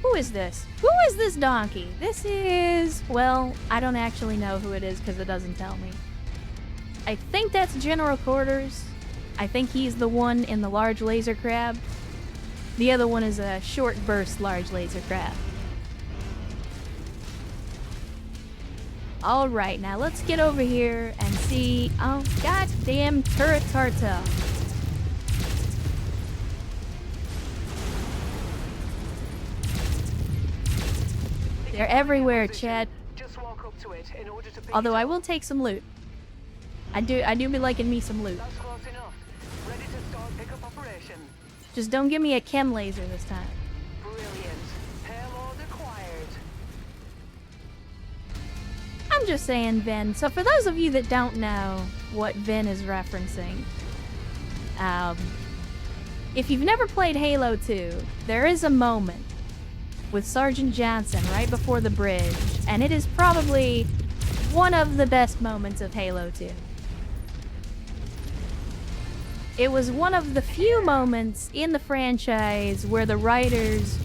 Who is this? Who is this donkey? This is... well, I don't actually know who it is because it doesn't tell me. I think that's General Quarters. I think he's the one in the large laser crab. The other one is a short burst large laser crab. Alright, now let's get over here and see... oh, goddamn turret cartel. They're everywhere, Chad. Just walk up to it in order to pick Although it I up. will take some loot. I do be liking me some loot. That's close enough. Ready to start pickup operation. Just don't give me a chem laser this time. Brilliant. Payload acquired. I'm just saying, Vin. So for those of you that don't know what Vin is referencing, if you've never played Halo 2, there is a moment with Sergeant Johnson right before the bridge, and it is probably one of the best moments of Halo 2. It was one of the few moments in the franchise where the writers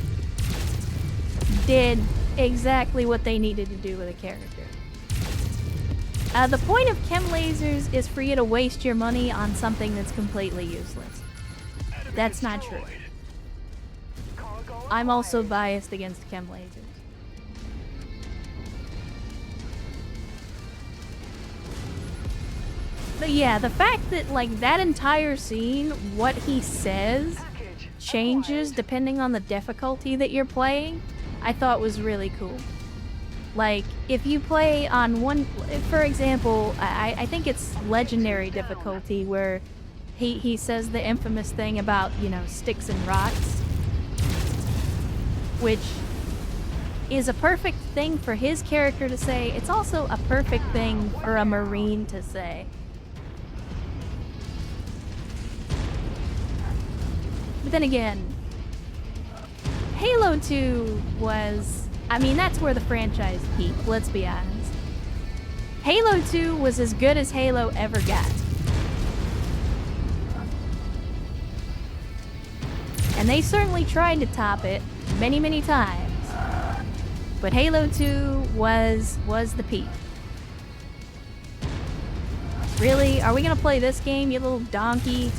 did exactly what they needed to do with a character. The point of chem lasers is for you to waste your money on something that's completely useless. That's not true. I'm also biased against chem lasers. But yeah, the fact that, like, that entire scene, what he says changes depending on the difficulty that you're playing, I thought was really cool. Like, if you play on one, for example, I think it's legendary difficulty where he says the infamous thing about, you know, sticks and rocks, which is a perfect thing for his character to say. It's also a perfect thing for a Marine to say. But then again, Halo 2 was... I mean, that's where the franchise peaked, let's be honest. Halo 2 was as good as Halo ever got. And they certainly tried to top it many, many times. But Halo 2 was the peak. Really? Are we gonna play this game, you little donkey?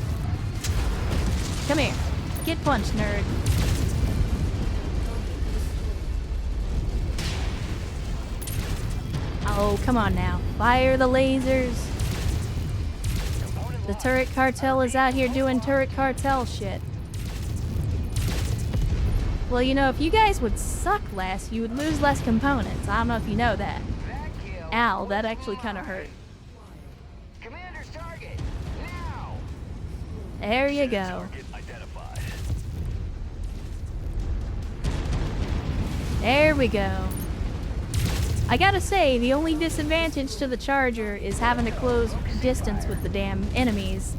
Come here. Get punched, nerd. Oh, come on now. Fire the lasers. The turret cartel is out here doing turret cartel shit. Well, you know, if you guys would suck less, you would lose less components. I don't know if you know that. Ow, that actually kind of hurt. Commander's target, now! There you go. There we go. I gotta say, the only disadvantage to the Charger is having to close distance with the damn enemies.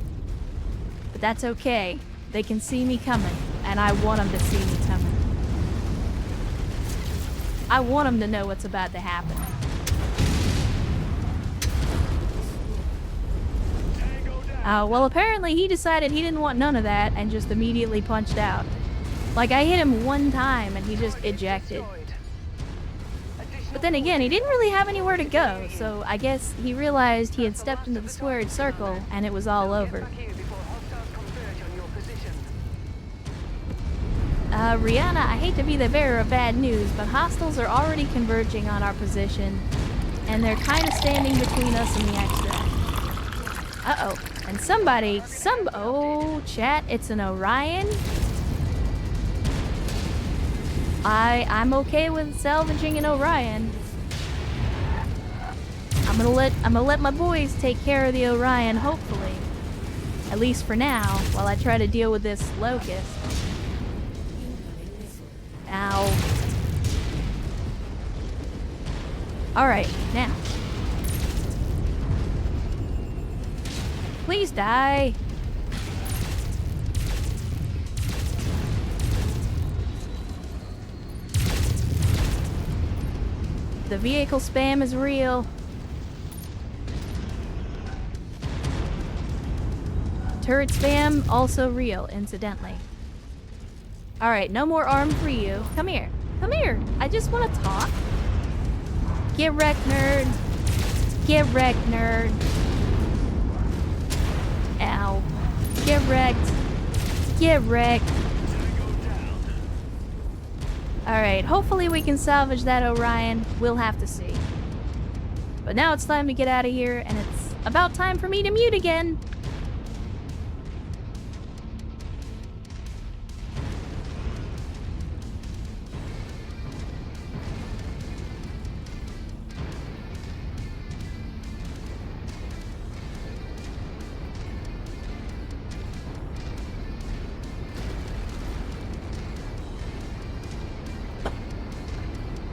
But that's okay. They can see me coming, and I want them to see me coming. I want them to know what's about to happen. Well, apparently he decided he didn't want none of that and just immediately punched out. Like, I hit him one time and he just ejected. But then again, he didn't really have anywhere to go, so I guess he realized he had stepped into the squared circle and it was all over. Rihanna, I hate to be the bearer of bad news, but hostiles are already converging on our position, and they're kind of standing between us and the extract. Uh-oh. And oh, chat, it's an Orion? I'm okay with salvaging an Orion. I'm gonna let my boys take care of the Orion, hopefully. At least for now, while I try to deal with this locust. Ow. Alright, now. Please die. The vehicle spam is real. Turret spam, also real, incidentally. Alright, no more arm for you. Come here. Come here. I just want to talk. Get wrecked, nerd. Get wrecked, nerd. Ow. Get wrecked. Get wrecked. Alright, hopefully we can salvage that Orion. We'll have to see. But now it's time to get out of here, and it's about time for me to mute again.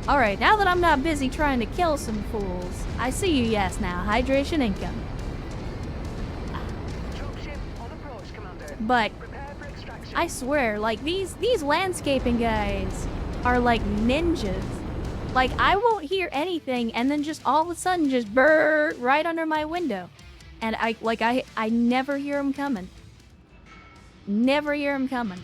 Alright, now that I'm not busy trying to kill some fools, I see you, yes, now. Hydration income. But, I swear, like, these landscaping guys are like ninjas. Like, I won't hear anything, and then just all of a sudden just brrr right under my window. And I never hear them coming. Never hear them coming.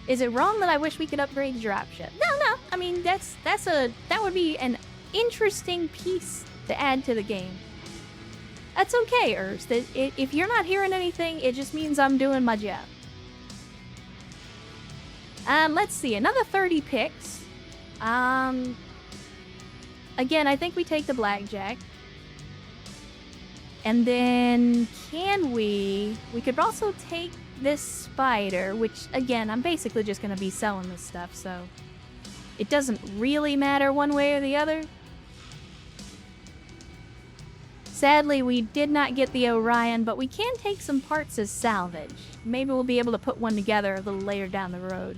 Is it wrong that I wish we could upgrade the dropship? No. I mean, that would be an interesting piece to add to the game. That's okay, Urs. If you're not hearing anything, it just means I'm doing my job. Let's see, another 30 picks. Again, I think we take the blackjack. And then, we could also take this spider, which, again, I'm basically just gonna be selling this stuff, so it doesn't really matter one way or the other. Sadly, we did not get the Orion, but we can take some parts as salvage. Maybe we'll be able to put one together a little later down the road.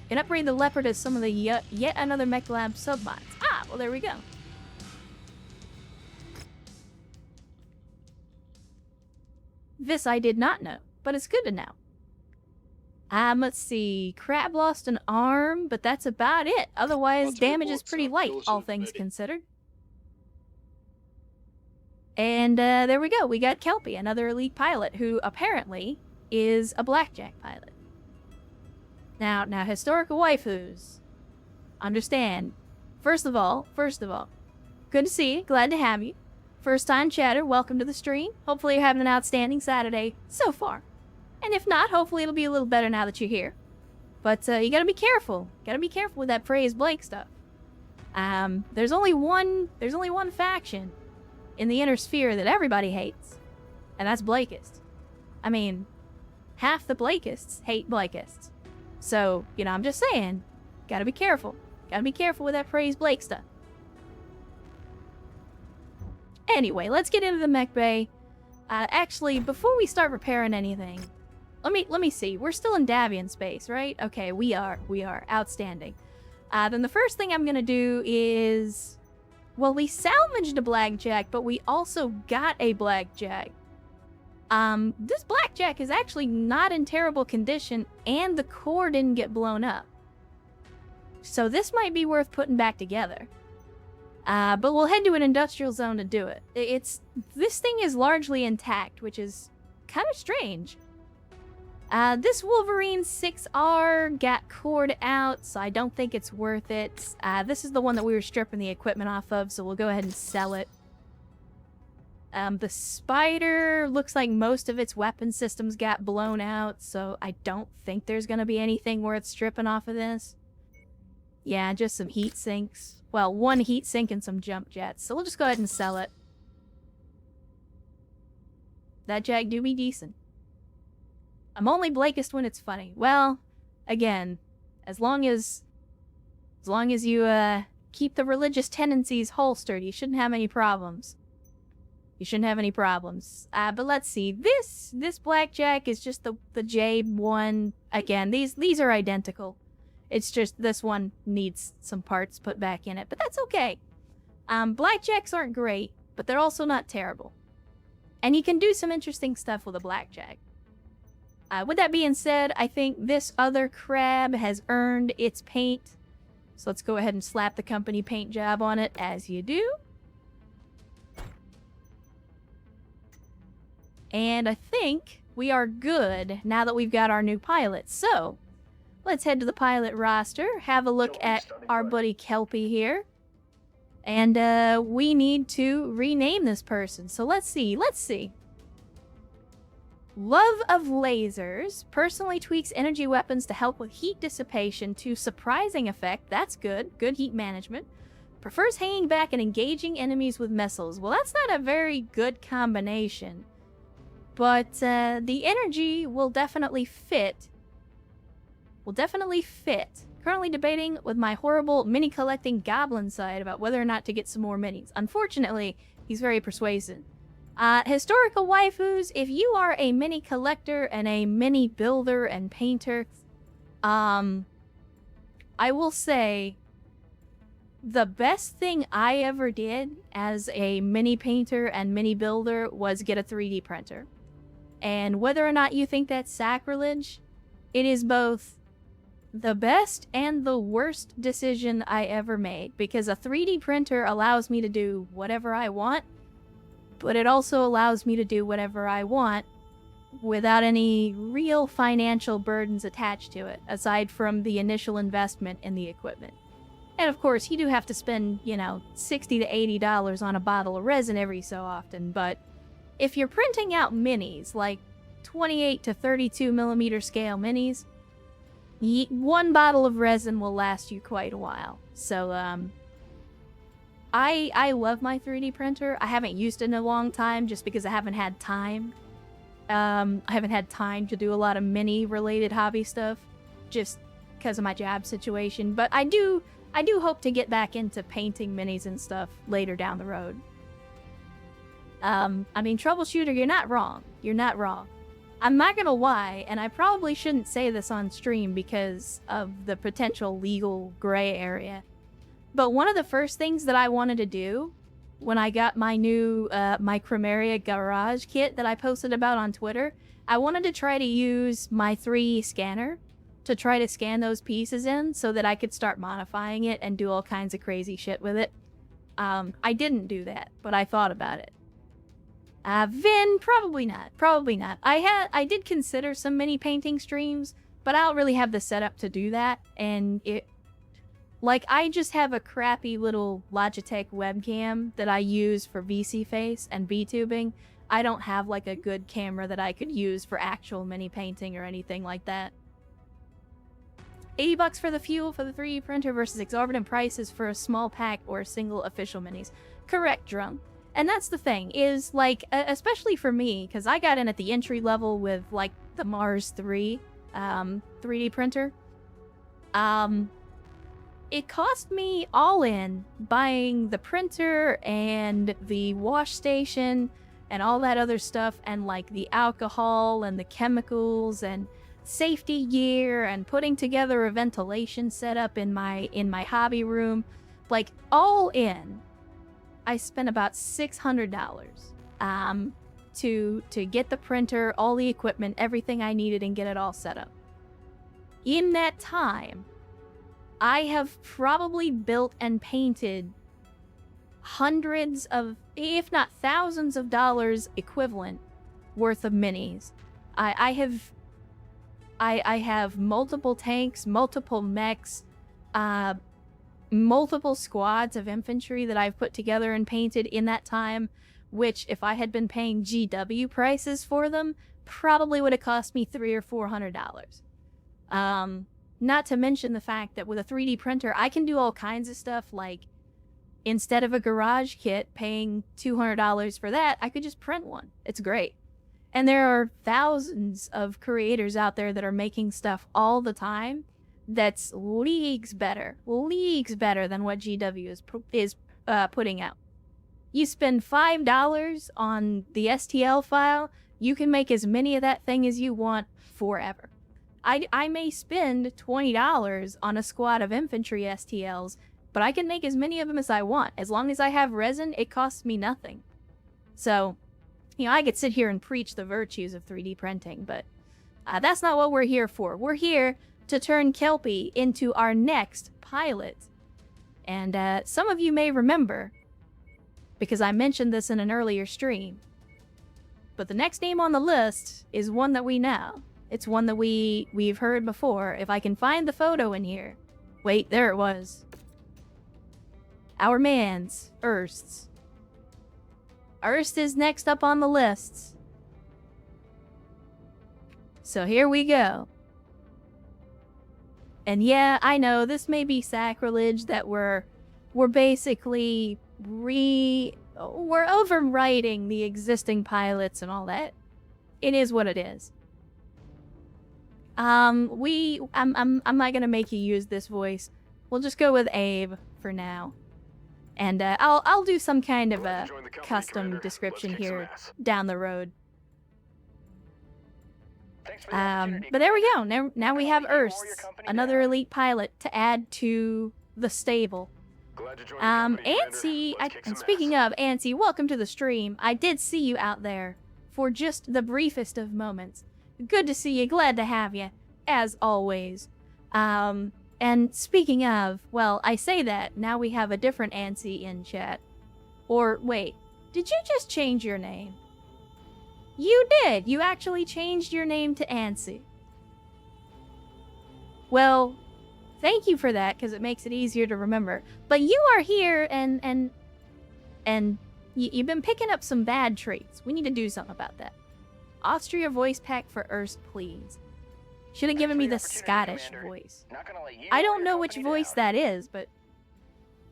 And upgrade the Leopard as some of the yet another Mech Lab submods. Ah, well there we go. This I did not know, but it's good to know. Let's see. Crab lost an arm, but that's about it. Otherwise, damage is pretty light, all things considered. And there we go. We got Kelpie, another elite pilot, who apparently is a blackjack pilot. Now, historical waifus. Understand. First of all, good to see you. Glad to have you. First time chatter, welcome to the stream. Hopefully you're having an outstanding Saturday so far. And if not, hopefully it'll be a little better now that you're here. But you gotta be careful. Gotta be careful with that Praise Blake stuff. There's only one faction in the inner sphere that everybody hates. And that's Blakists. I mean, half the Blakists hate Blakists. So, you know, I'm just saying, gotta be careful. Gotta be careful with that Praise Blake stuff. Anyway, let's get into the mech bay. Actually, before we start repairing anything, let me see. We're still in Davian space, right? Okay, we are. Outstanding. Then the first thing I'm gonna do is... Well, we salvaged a blackjack, but we also got a blackjack. This blackjack is actually not in terrible condition, and the core didn't get blown up. So this might be worth putting back together. But we'll head to an industrial zone to do it. This thing is largely intact, which is kind of strange. This Wolverine 6R got cored out, so I don't think it's worth it. This is the one that we were stripping the equipment off of, so we'll go ahead and sell it. The Spider looks like most of its weapon systems got blown out, so I don't think there's going to be anything worth stripping off of this. Yeah, just some heat sinks. Well, one heat sink and some jump jets, so we'll just go ahead and sell it. That jack do be decent. I'm only Blakist when it's funny. Well, again, as long as you keep the religious tendencies holstered, you shouldn't have any problems. But let's see. This blackjack is just the J1. Again, these are identical. It's just this one needs some parts put back in it, but that's okay. Blackjacks aren't great, but they're also not terrible. And you can do some interesting stuff with a blackjack. With that being said, I think this other crab has earned its paint. So let's go ahead and slap the company paint job on it, as you do. And I think we are good now that we've got our new pilot. So, let's head to the pilot roster, have a look at our buddy Kelpie here. And we need to rename this person. So let's see. Love of lasers. Personally tweaks energy weapons to help with heat dissipation to surprising effect. That's good. Good heat management. Prefers hanging back and engaging enemies with missiles. Well, that's not a very good combination. But the energy will definitely fit. Currently debating with my horrible mini-collecting goblin side about whether or not to get some more minis. Unfortunately, he's very persuasive. Historical waifus, if you are a mini collector and a mini builder and painter, I will say the best thing I ever did as a mini painter and mini builder was get a 3D printer. And whether or not you think that's sacrilege, it is both the best and the worst decision I ever made, because a 3D printer allows me to do whatever I want, but it also allows me to do whatever I want without any real financial burdens attached to it, aside from the initial investment in the equipment. And of course, you do have to spend, you know, $60 to $80 on a bottle of resin every so often, but if you're printing out minis, like 28 to 32 millimeter scale minis, one bottle of resin will last you quite a while. So, I love my 3D printer. I haven't used it in a long time just because I haven't had time. I haven't had time to do a lot of mini-related hobby stuff, just because of my job situation. But I do hope to get back into painting minis and stuff later down the road. I mean, troubleshooter, you're not wrong. You're not wrong. I'm not gonna lie, and I probably shouldn't say this on stream because of the potential legal gray area, but one of the first things that I wanted to do when I got my new Mechwarrior garage kit that I posted about on Twitter, I wanted to try to use my 3D scanner to try to scan those pieces in so that I could start modifying it and do all kinds of crazy shit with it. I didn't do that, but I thought about it. Vin, probably not. Probably not. I did consider some mini painting streams, but I don't really have the setup to do that, and I just have a crappy little Logitech webcam that I use for VC face and VTubing. I don't have, like, a good camera that I could use for actual mini painting or anything like that. $80 for the fuel for the 3D printer versus exorbitant prices for a small pack or single official minis. Correct, Drum. And that's the thing, is, like, especially for me, because I got in at the entry level with, like, the Mars 3 3D printer. It cost me all in buying the printer and the wash station and all that other stuff, and, like, the alcohol and the chemicals and safety gear and putting together a ventilation setup in my hobby room. Like, all in, I spent about $600 to get the printer, all the equipment, everything I needed, and get it all set up. In that time, I have probably built and painted hundreds of, if not thousands of dollars equivalent worth of minis. I have multiple tanks, multiple mechs, multiple squads of infantry that I've put together and painted in that time, which, if I had been paying GW prices for them, probably would have cost me $300 or $400. Not to mention the fact that with a 3D printer, I can do all kinds of stuff, like, instead of a garage kit paying $200 for that, I could just print one. It's great. And there are thousands of creators out there that are making stuff all the time that's leagues better than what GW is putting out. You spend $5 on the STL file, you can make as many of that thing as you want forever. I may spend $20 on a squad of infantry STLs, but I can make as many of them as I want. As long as I have resin, it costs me nothing. So, you know, I could sit here and preach the virtues of 3D printing, but that's not what we're here for. We're here to turn Kelpie into our next pilot. And some of you may remember, because I mentioned this in an earlier stream, but the next name on the list is one that we know. It's one that we've heard before. If I can find the photo in here. Wait, there it was. Our man's Erst's. Erst is next up on the list. So here we go. And yeah, I know this may be sacrilege that we're basically we're overwriting the existing pilots and all that. It is what it is. I'm not gonna make you use this voice. We'll just go with Abe for now. And I'll do some kind of a custom description here down the road. But there we go. Now we have Erst, another elite pilot to add to the stable. Ansi, and speaking of Ansi, welcome to the stream. I did see you out there for just the briefest of moments. Good to see you. Glad to have you, as always. And speaking of, well, I say that, now we have a different Ansi in chat. Or, wait, did you just change your name? You did! You actually changed your name to Ansi. Well, Thank you for that, because it makes it easier to remember. But you are here, and you've been picking up some bad traits. We need to do something about that. Austria voice pack for Erst, please. Should have given me the Scottish voice. I don't know which voice that is, but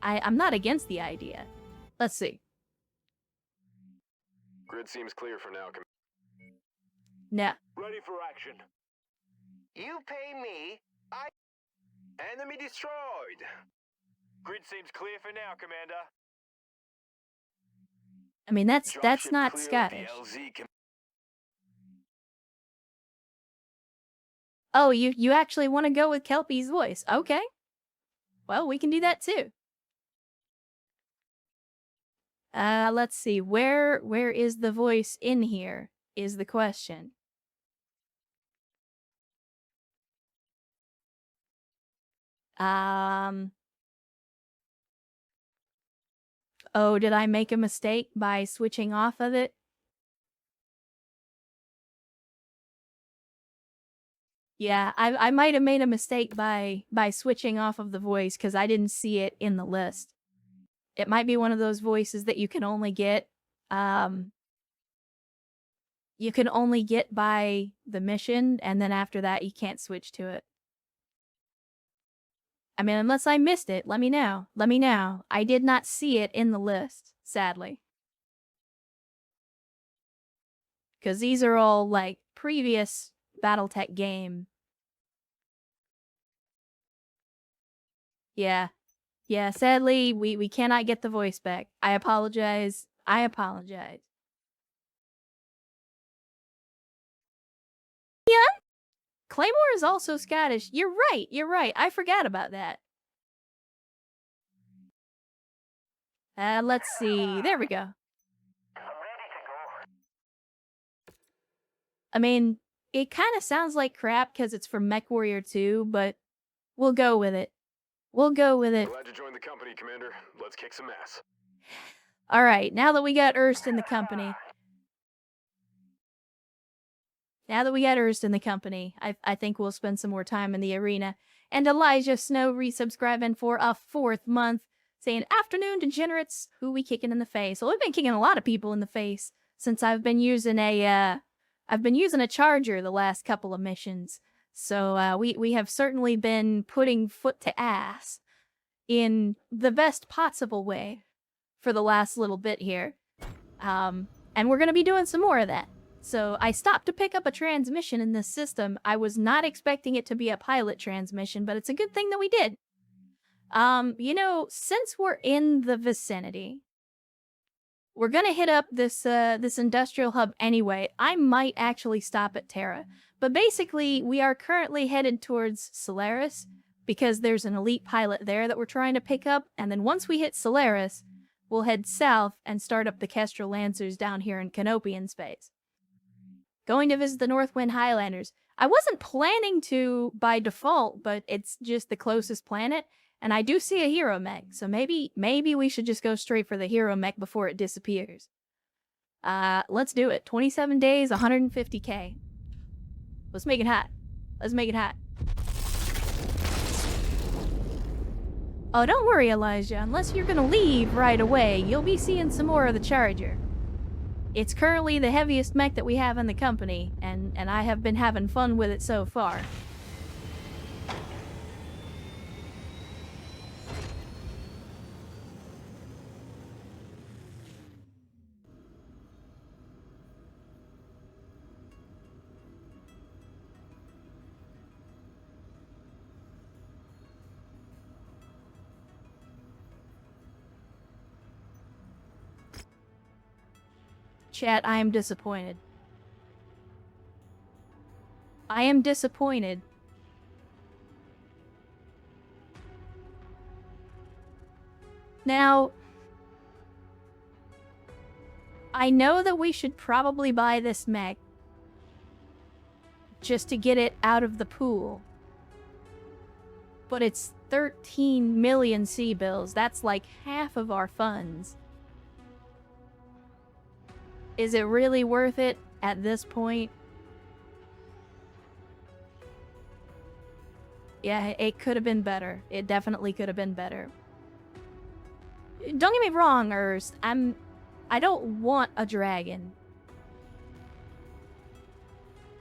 I'm not against the idea. Let's see. Grid seems clear for now. No. Ready for action. You pay me. Enemy destroyed. Grid seems clear for now, Commander. I mean, that's Dropship not clear of the Scottish. LZ. Oh, you actually want to go with Kelpie's voice? Okay. Well, we can do that too. Let's see. Where is the voice in here? Is the question. Oh, did I make a mistake by switching off of it? Yeah, I might have made a mistake by switching off of the voice because I didn't see it in the list. It might be one of those voices that you can only get by the mission, and then after that you can't switch to it. I mean, unless I missed it, let me know. Let me know. I did not see it in the list, sadly. Because these are all, like, previous Battletech game. Yeah. Yeah, sadly, we cannot get the voice back. I apologize. I apologize. Yeah. Claymore is also Scottish. You're right. You're right. I forgot about that. Let's see. There we go. I mean, it kind of sounds like crap because it's from Mechwarrior 2, but we'll go with it. We'll go with it. Glad you joined the company, Commander. Let's kick some ass. Alright, now that we got Erst in the company. I think we'll spend some more time in the arena. And Elijah Snow resubscribing for a 4th month, saying, "Afternoon, degenerates, who we kicking in the face?" Well, we've been kicking a lot of people in the face since I've been using a charger the last couple of missions. So we have certainly been putting foot to ass in the best possible way for the last little bit here. And we're going to be doing some more of that. So I stopped to pick up a transmission in this system. I was not expecting it to be a pilot transmission, but it's a good thing that we did. You know, since we're in the vicinity, we're going to hit up this industrial hub anyway. I might actually stop at Terra. But basically, we are currently headed towards Solaris because there's an elite pilot there that we're trying to pick up. And then once we hit Solaris, we'll head south and start up the Kestrel Lancers down here in Canopian space. Going to visit the Northwind Highlanders. I wasn't planning to by default, but it's just the closest planet. And I do see a hero mech, so maybe we should just go straight for the hero mech before it disappears. Let's do it. 27 days, 150k. Let's make it hot. Let's make it hot. Oh, don't worry, Elijah. Unless you're gonna leave right away, you'll be seeing some more of the Charger. It's currently the heaviest mech that we have in the company, and I have been having fun with it so far. Chat, I am disappointed. I am disappointed. Now, I know that we should probably buy this mech just to get it out of the pool. But it's 13 million C-bills. That's like half of our funds. Is it really worth it at this point? Yeah, it could have been better. It definitely could have been better. Don't get me wrong, Urs. I don't want a dragon.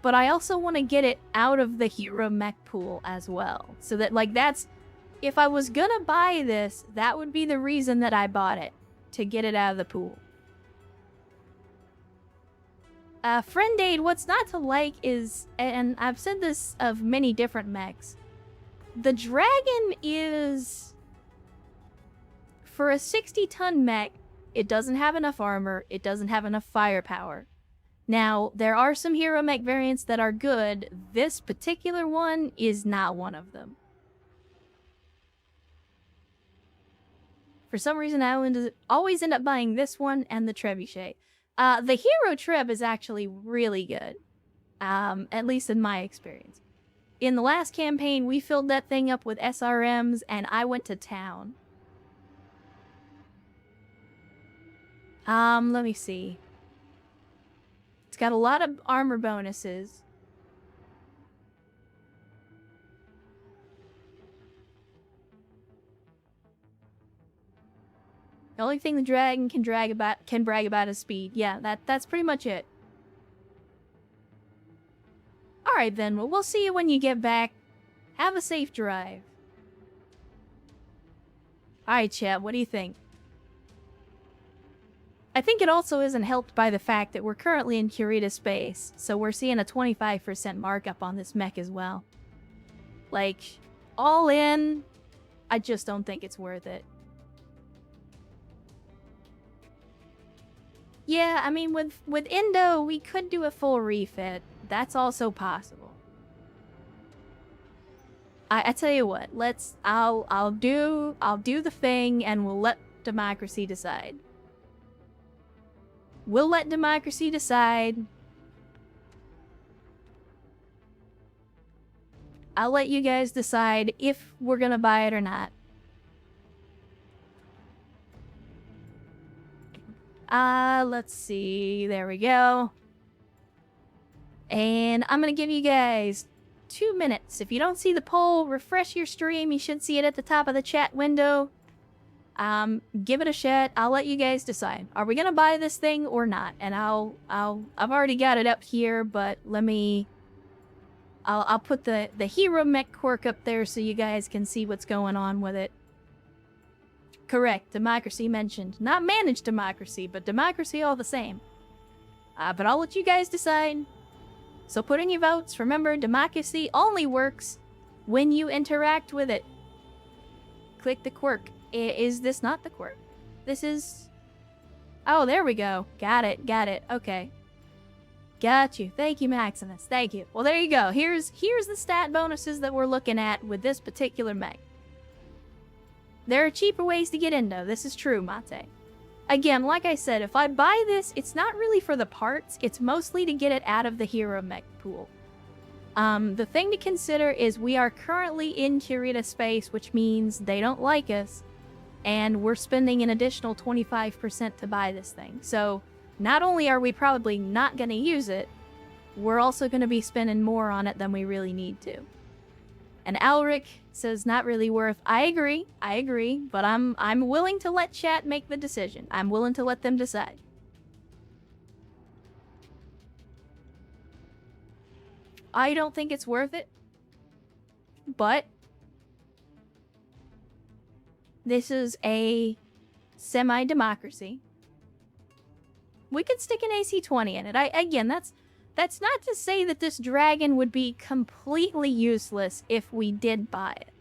But I also want to get it out of the hero mech pool as well. So that, like, that's... If I was gonna buy this, that would be the reason that I bought it. To get it out of the pool. Friend aid, what's not to like is... And I've said this of many different mechs. The dragon is... For a 60-ton mech, it doesn't have enough armor, it doesn't have enough firepower. Now, there are some hero mech variants that are good. This particular one is not one of them. For some reason, I always end up buying this one and the trebuchet. The hero treb is actually really good. At least in my experience. In the last campaign, we filled that thing up with SRMs and I went to town. Let me see. It's got a lot of armor bonuses. The only thing the dragon can brag about is speed. Yeah, that's pretty much it. Alright then, well, we'll see you when you get back. Have a safe drive. Alright, chat, what do you think? I think it also isn't helped by the fact that we're currently in Kurita space, so we're seeing a 25% markup on this mech as well. Like, all in, I just don't think it's worth it. Yeah, I mean, with Indo, we could do a full refit. That's also possible. I tell you what, I'll do the thing and we'll let democracy decide. We'll let democracy decide. I'll let you guys decide if we're gonna buy it or not. Let's see. There we go. And I'm gonna give you guys 2 minutes. If you don't see the poll, refresh your stream. You should see it at the top of the chat window. Give it a shot. I'll let you guys decide. Are we gonna buy this thing or not? And I've already got it up here, but I'll put the hero mech quirk up there so you guys can see what's going on with it. Correct, democracy mentioned. Not managed democracy, but democracy all the same. But I'll let you guys decide. So put in your votes. Remember, democracy only works when you interact with it. Click the quirk. Is this not the quirk? This is... Oh, there we go. Got it. Okay. Got you. Thank you, Maximus. Thank you. Well, there you go. Here's the stat bonuses that we're looking at with this particular mech. There are cheaper ways to get Indo. This is true, Mate. Again, like I said, if I buy this, it's not really for the parts. It's mostly to get it out of the hero mech pool. The thing to consider is we are currently in Kurita space, which means they don't like us. And we're spending an additional 25% to buy this thing. So, not only are we probably not going to use it, we're also going to be spending more on it than we really need to. And Alric says not really worth. I agree, but I'm willing to let chat make the decision. I'm willing to let them decide. I don't think it's worth it, but this is a semi-democracy. We could stick an AC-20 in it. Again, that's not to say that this dragon would be completely useless if we did buy it.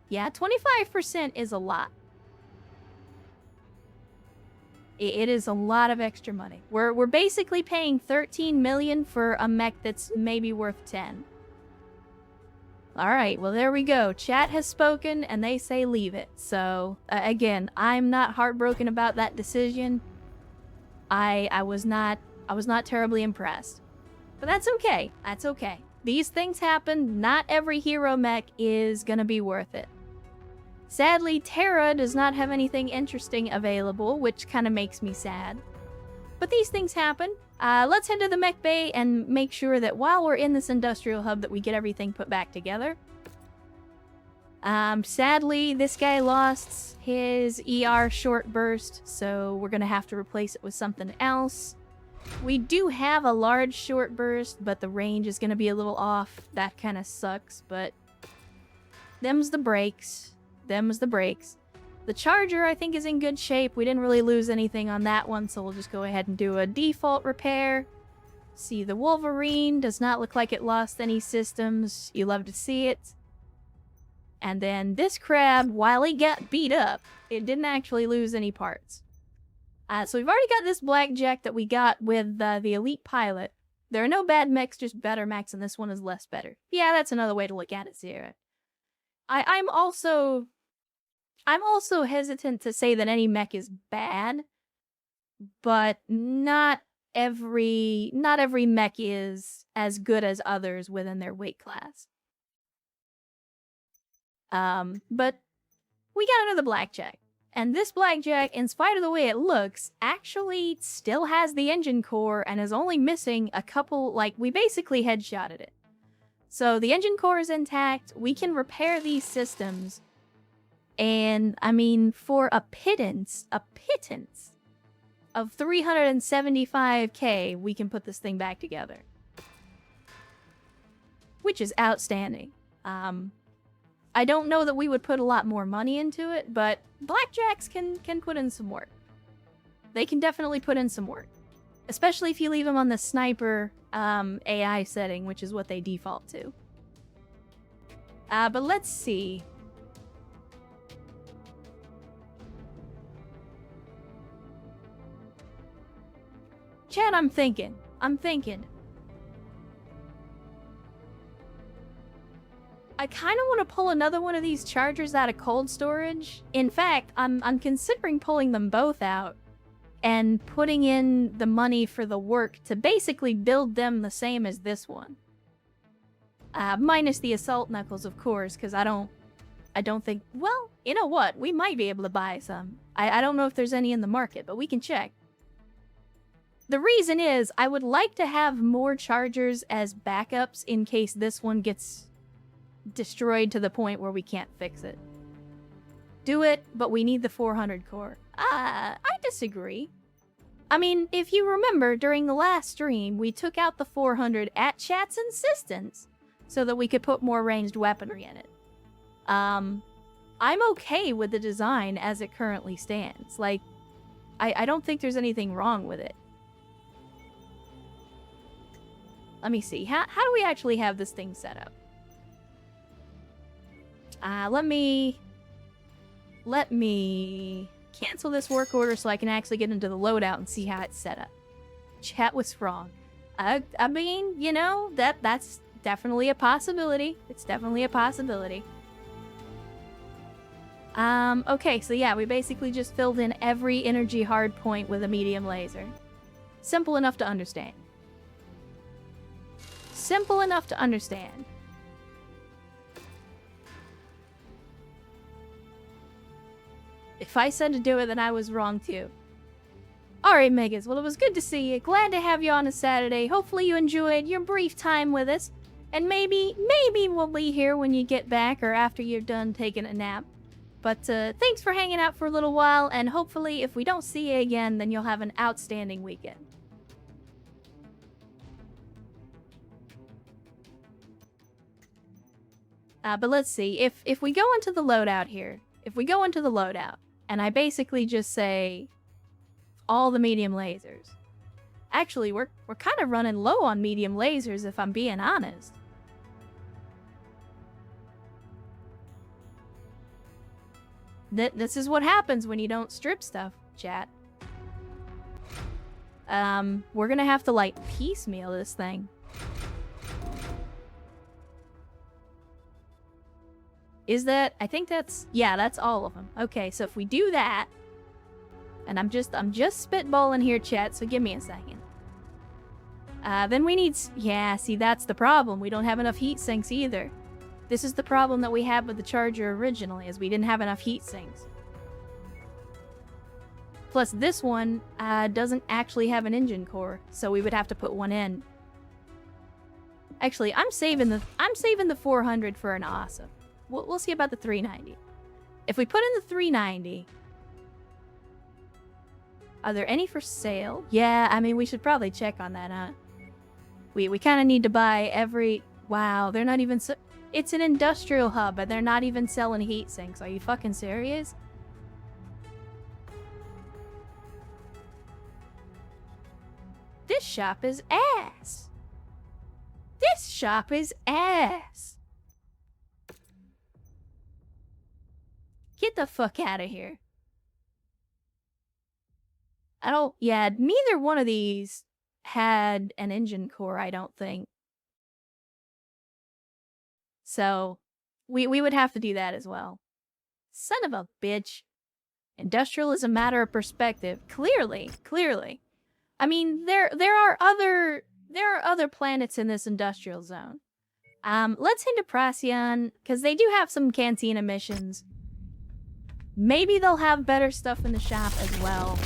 Yeah, 25% is a lot. It is a lot of extra money. We're basically paying 13 million for a mech that's maybe worth 10. Alright, well there we go. Chat has spoken and they say leave it. So, again, I'm not heartbroken about that decision. I was not terribly impressed. But that's okay. That's okay. These things happen. Not every hero mech is gonna be worth it. Sadly, Terra does not have anything interesting available, which kind of makes me sad. But these things happen. Let's head to the mech bay and make sure that while we're in this industrial hub that we get everything put back together. Sadly, this guy lost his ER short burst, so we're gonna have to replace it with something else. We do have a large short burst, but the range is gonna be a little off. That kind of sucks, but them's the breaks. Them's the breaks. The charger, I think, is in good shape. We didn't really lose anything on that one, so we'll just go ahead and do a default repair. See, the Wolverine does not look like it lost any systems. You love to see it. And then this crab, while it got beat up, it didn't actually lose any parts. So we've already got this blackjack that we got with the elite pilot. There are no bad mechs, just better mechs, and this one is less better. Yeah, that's another way to look at it, Sarah. I'm also hesitant to say that any mech is bad, but not every mech is as good as others within their weight class. But we got another blackjack. And this blackjack, in spite of the way it looks, actually still has the engine core and is only missing a couple, like, we basically headshotted it. So the engine core is intact, we can repair these systems, and, I mean, for a pittance of 375k, we can put this thing back together. Which is outstanding. I don't know that we would put a lot more money into it, but blackjacks can put in some work. They can definitely put in some work. Especially if you leave them on the sniper AI setting, which is what they default to. But let's see. Chad, I'm thinking. I kind of want to pull another one of these chargers out of cold storage. In fact, I'm considering pulling them both out and putting in the money for the work to basically build them the same as this one. Minus the assault knuckles, of course, because I don't think... Well, you know what? We might be able to buy some. I don't know if there's any in the market, but we can check. The reason is, I would like to have more chargers as backups in case this one gets destroyed to the point where we can't fix it. Do it, but we need the 400 core. I disagree. I mean, if you remember, during the last stream, we took out the 400 at chat's insistence so that we could put more ranged weaponry in it. I'm okay with the design as it currently stands. Like, I don't think there's anything wrong with it. Let me see. How do we actually have this thing set up? Let me cancel this work order so I can actually get into the loadout and see how it's set up. Chat was wrong. I mean, you know, that's definitely a possibility. It's definitely a possibility. Okay, so yeah, we basically just filled in every energy hard point with a medium laser. Simple enough to understand. Simple enough to understand. If I said to do it, then I was wrong too. Alright, Megas, well, it was good to see you. Glad to have you on a Saturday. Hopefully you enjoyed your brief time with us. And maybe we'll be here when you get back or after you're done taking a nap. But thanks for hanging out for a little while, and hopefully if we don't see you again, then you'll have an outstanding weekend. But let's see, if we go into the loadout here, and I basically just say all the medium lasers. Actually, we're kind of running low on medium lasers, if I'm being honest. This is what happens when you don't strip stuff, chat. We're gonna have to, like, piecemeal this thing. Is that... I think that's... Yeah, that's all of them. Okay, so if we do that... And I'm just spitballing here, chat, so give me a second. Then we need... Yeah, see, that's the problem. We don't have enough heat sinks either. This is the problem that we had with the charger originally, is we didn't have enough heat sinks. Plus, this one doesn't actually have an engine core, so we would have to put one in. Actually, I'm saving the 400 for an awesome. We'll see about the 390. If we put in the 390, are there any for sale? Yeah, I mean, we should probably check on that, huh? We kind of need to buy every... Wow, they're not even... It's an industrial hub, but they're not even selling heat sinks. Are you fucking serious? This shop is ass. This shop is ass. Get the fuck out of here. Yeah, neither one of these had an engine core, I don't think. So, we would have to do that as well. Son of a bitch. Industrial is a matter of perspective. Clearly. I mean, there are other planets in this industrial zone. Let's head to Procyon, because they do have some cantina missions. Maybe they'll have better stuff in the shop as well.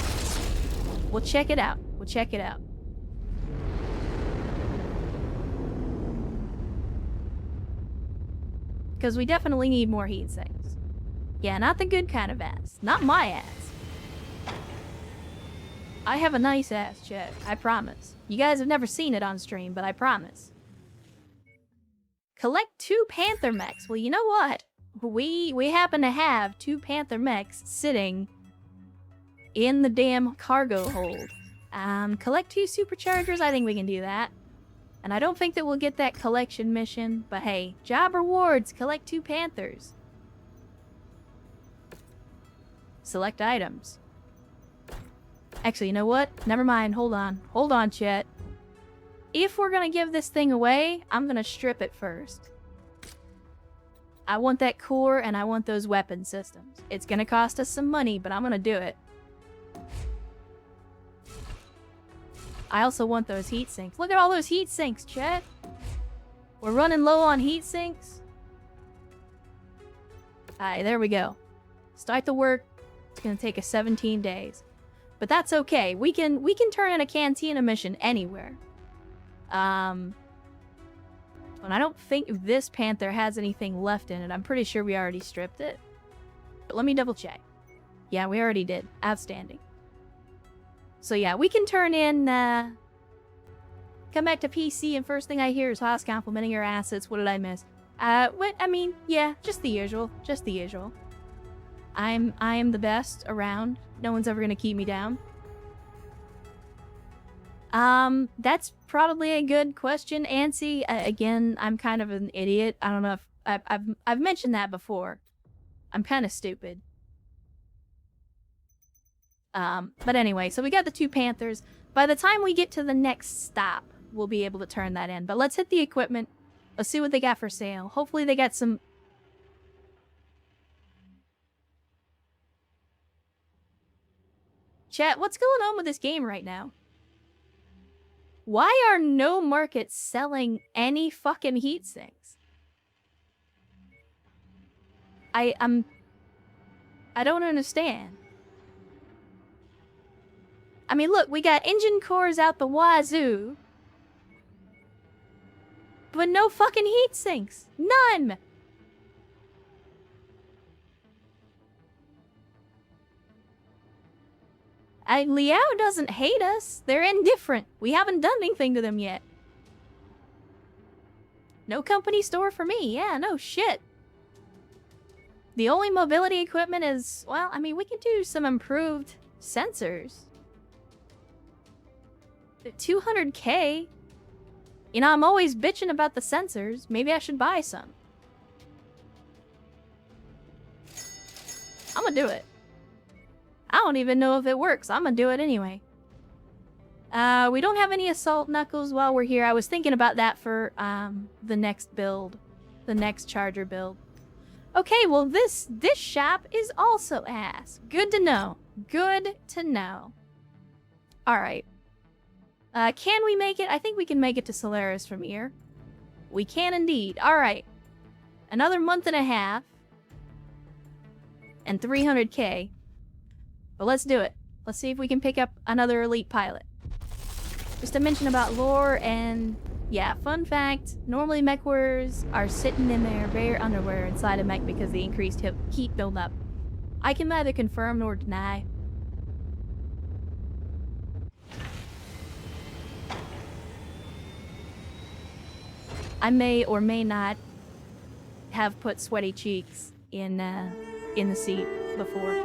We'll check it out. Because we definitely need more heat sinks. Yeah, not the good kind of ass. Not my ass. I have a nice ass, chat. I promise. You guys have never seen it on stream, but I promise. Collect 2 Panther mechs. Well, you know what? We happen to have 2 Panther mechs sitting in the damn cargo hold. Collect 2 superchargers. I think we can do that. And I don't think that we'll get that collection mission, but hey, job rewards. Collect 2 Panthers. Select items. Actually, you know what? Never mind. Hold on, chat. If we're gonna give this thing away, I'm gonna strip it first. I want that core and I want those weapon systems. It's gonna cost us some money, but I'm gonna do it. I also want those heat sinks. Look at all those heat sinks, chat. We're running low on heat sinks. Alright, there we go. Start the work. It's gonna take us 17 days. But that's okay. We can turn in a cantina mission anywhere. And I don't think this Panther has anything left in it. I'm pretty sure we already stripped it. But let me double check. Yeah, we already did. Outstanding. So yeah, we can turn in, come back to PC and first thing I hear is Haas complimenting your assets. What did I miss? What? I mean, yeah, just the usual. I am the best around. No one's ever gonna keep me down. That's probably a good question, Ansi. Again, I'm kind of an idiot. I don't know if I've mentioned that before. I'm kind of stupid. But anyway, so we got the 2 Panthers. By the time we get to the next stop, we'll be able to turn that in. But let's hit the equipment. Let's see what they got for sale. Hopefully they got some... Chat, what's going on with this game right now? Why are no markets selling any fucking heat sinks? I don't understand. I mean, look, we got engine cores out the wazoo. But no fucking heat sinks. None! Liao doesn't hate us. They're indifferent. We haven't done anything to them yet. No company store for me. Yeah, no shit. The only mobility equipment is... Well, I mean, we can do some improved sensors. 200k? You know, I'm always bitching about the sensors. Maybe I should buy some. I'm gonna do it. I don't even know if it works. I'm gonna do it anyway. We don't have any assault knuckles while we're here. I was thinking about that for the next build. The next charger build. Okay, well this shop is also ass. Good to know. Good to know. Alright. Can we make it? I think we can make it to Solaris from here. We can indeed. Alright. Another month and a half. And 300k. But let's do it. Let's see if we can pick up another elite pilot. Just a mention about lore and... yeah, fun fact. Normally Mechwarriors are sitting in their bare underwear inside a mech because of the increased heat buildup. I can neither confirm nor deny. I may or may not have put sweaty cheeks in the seat before.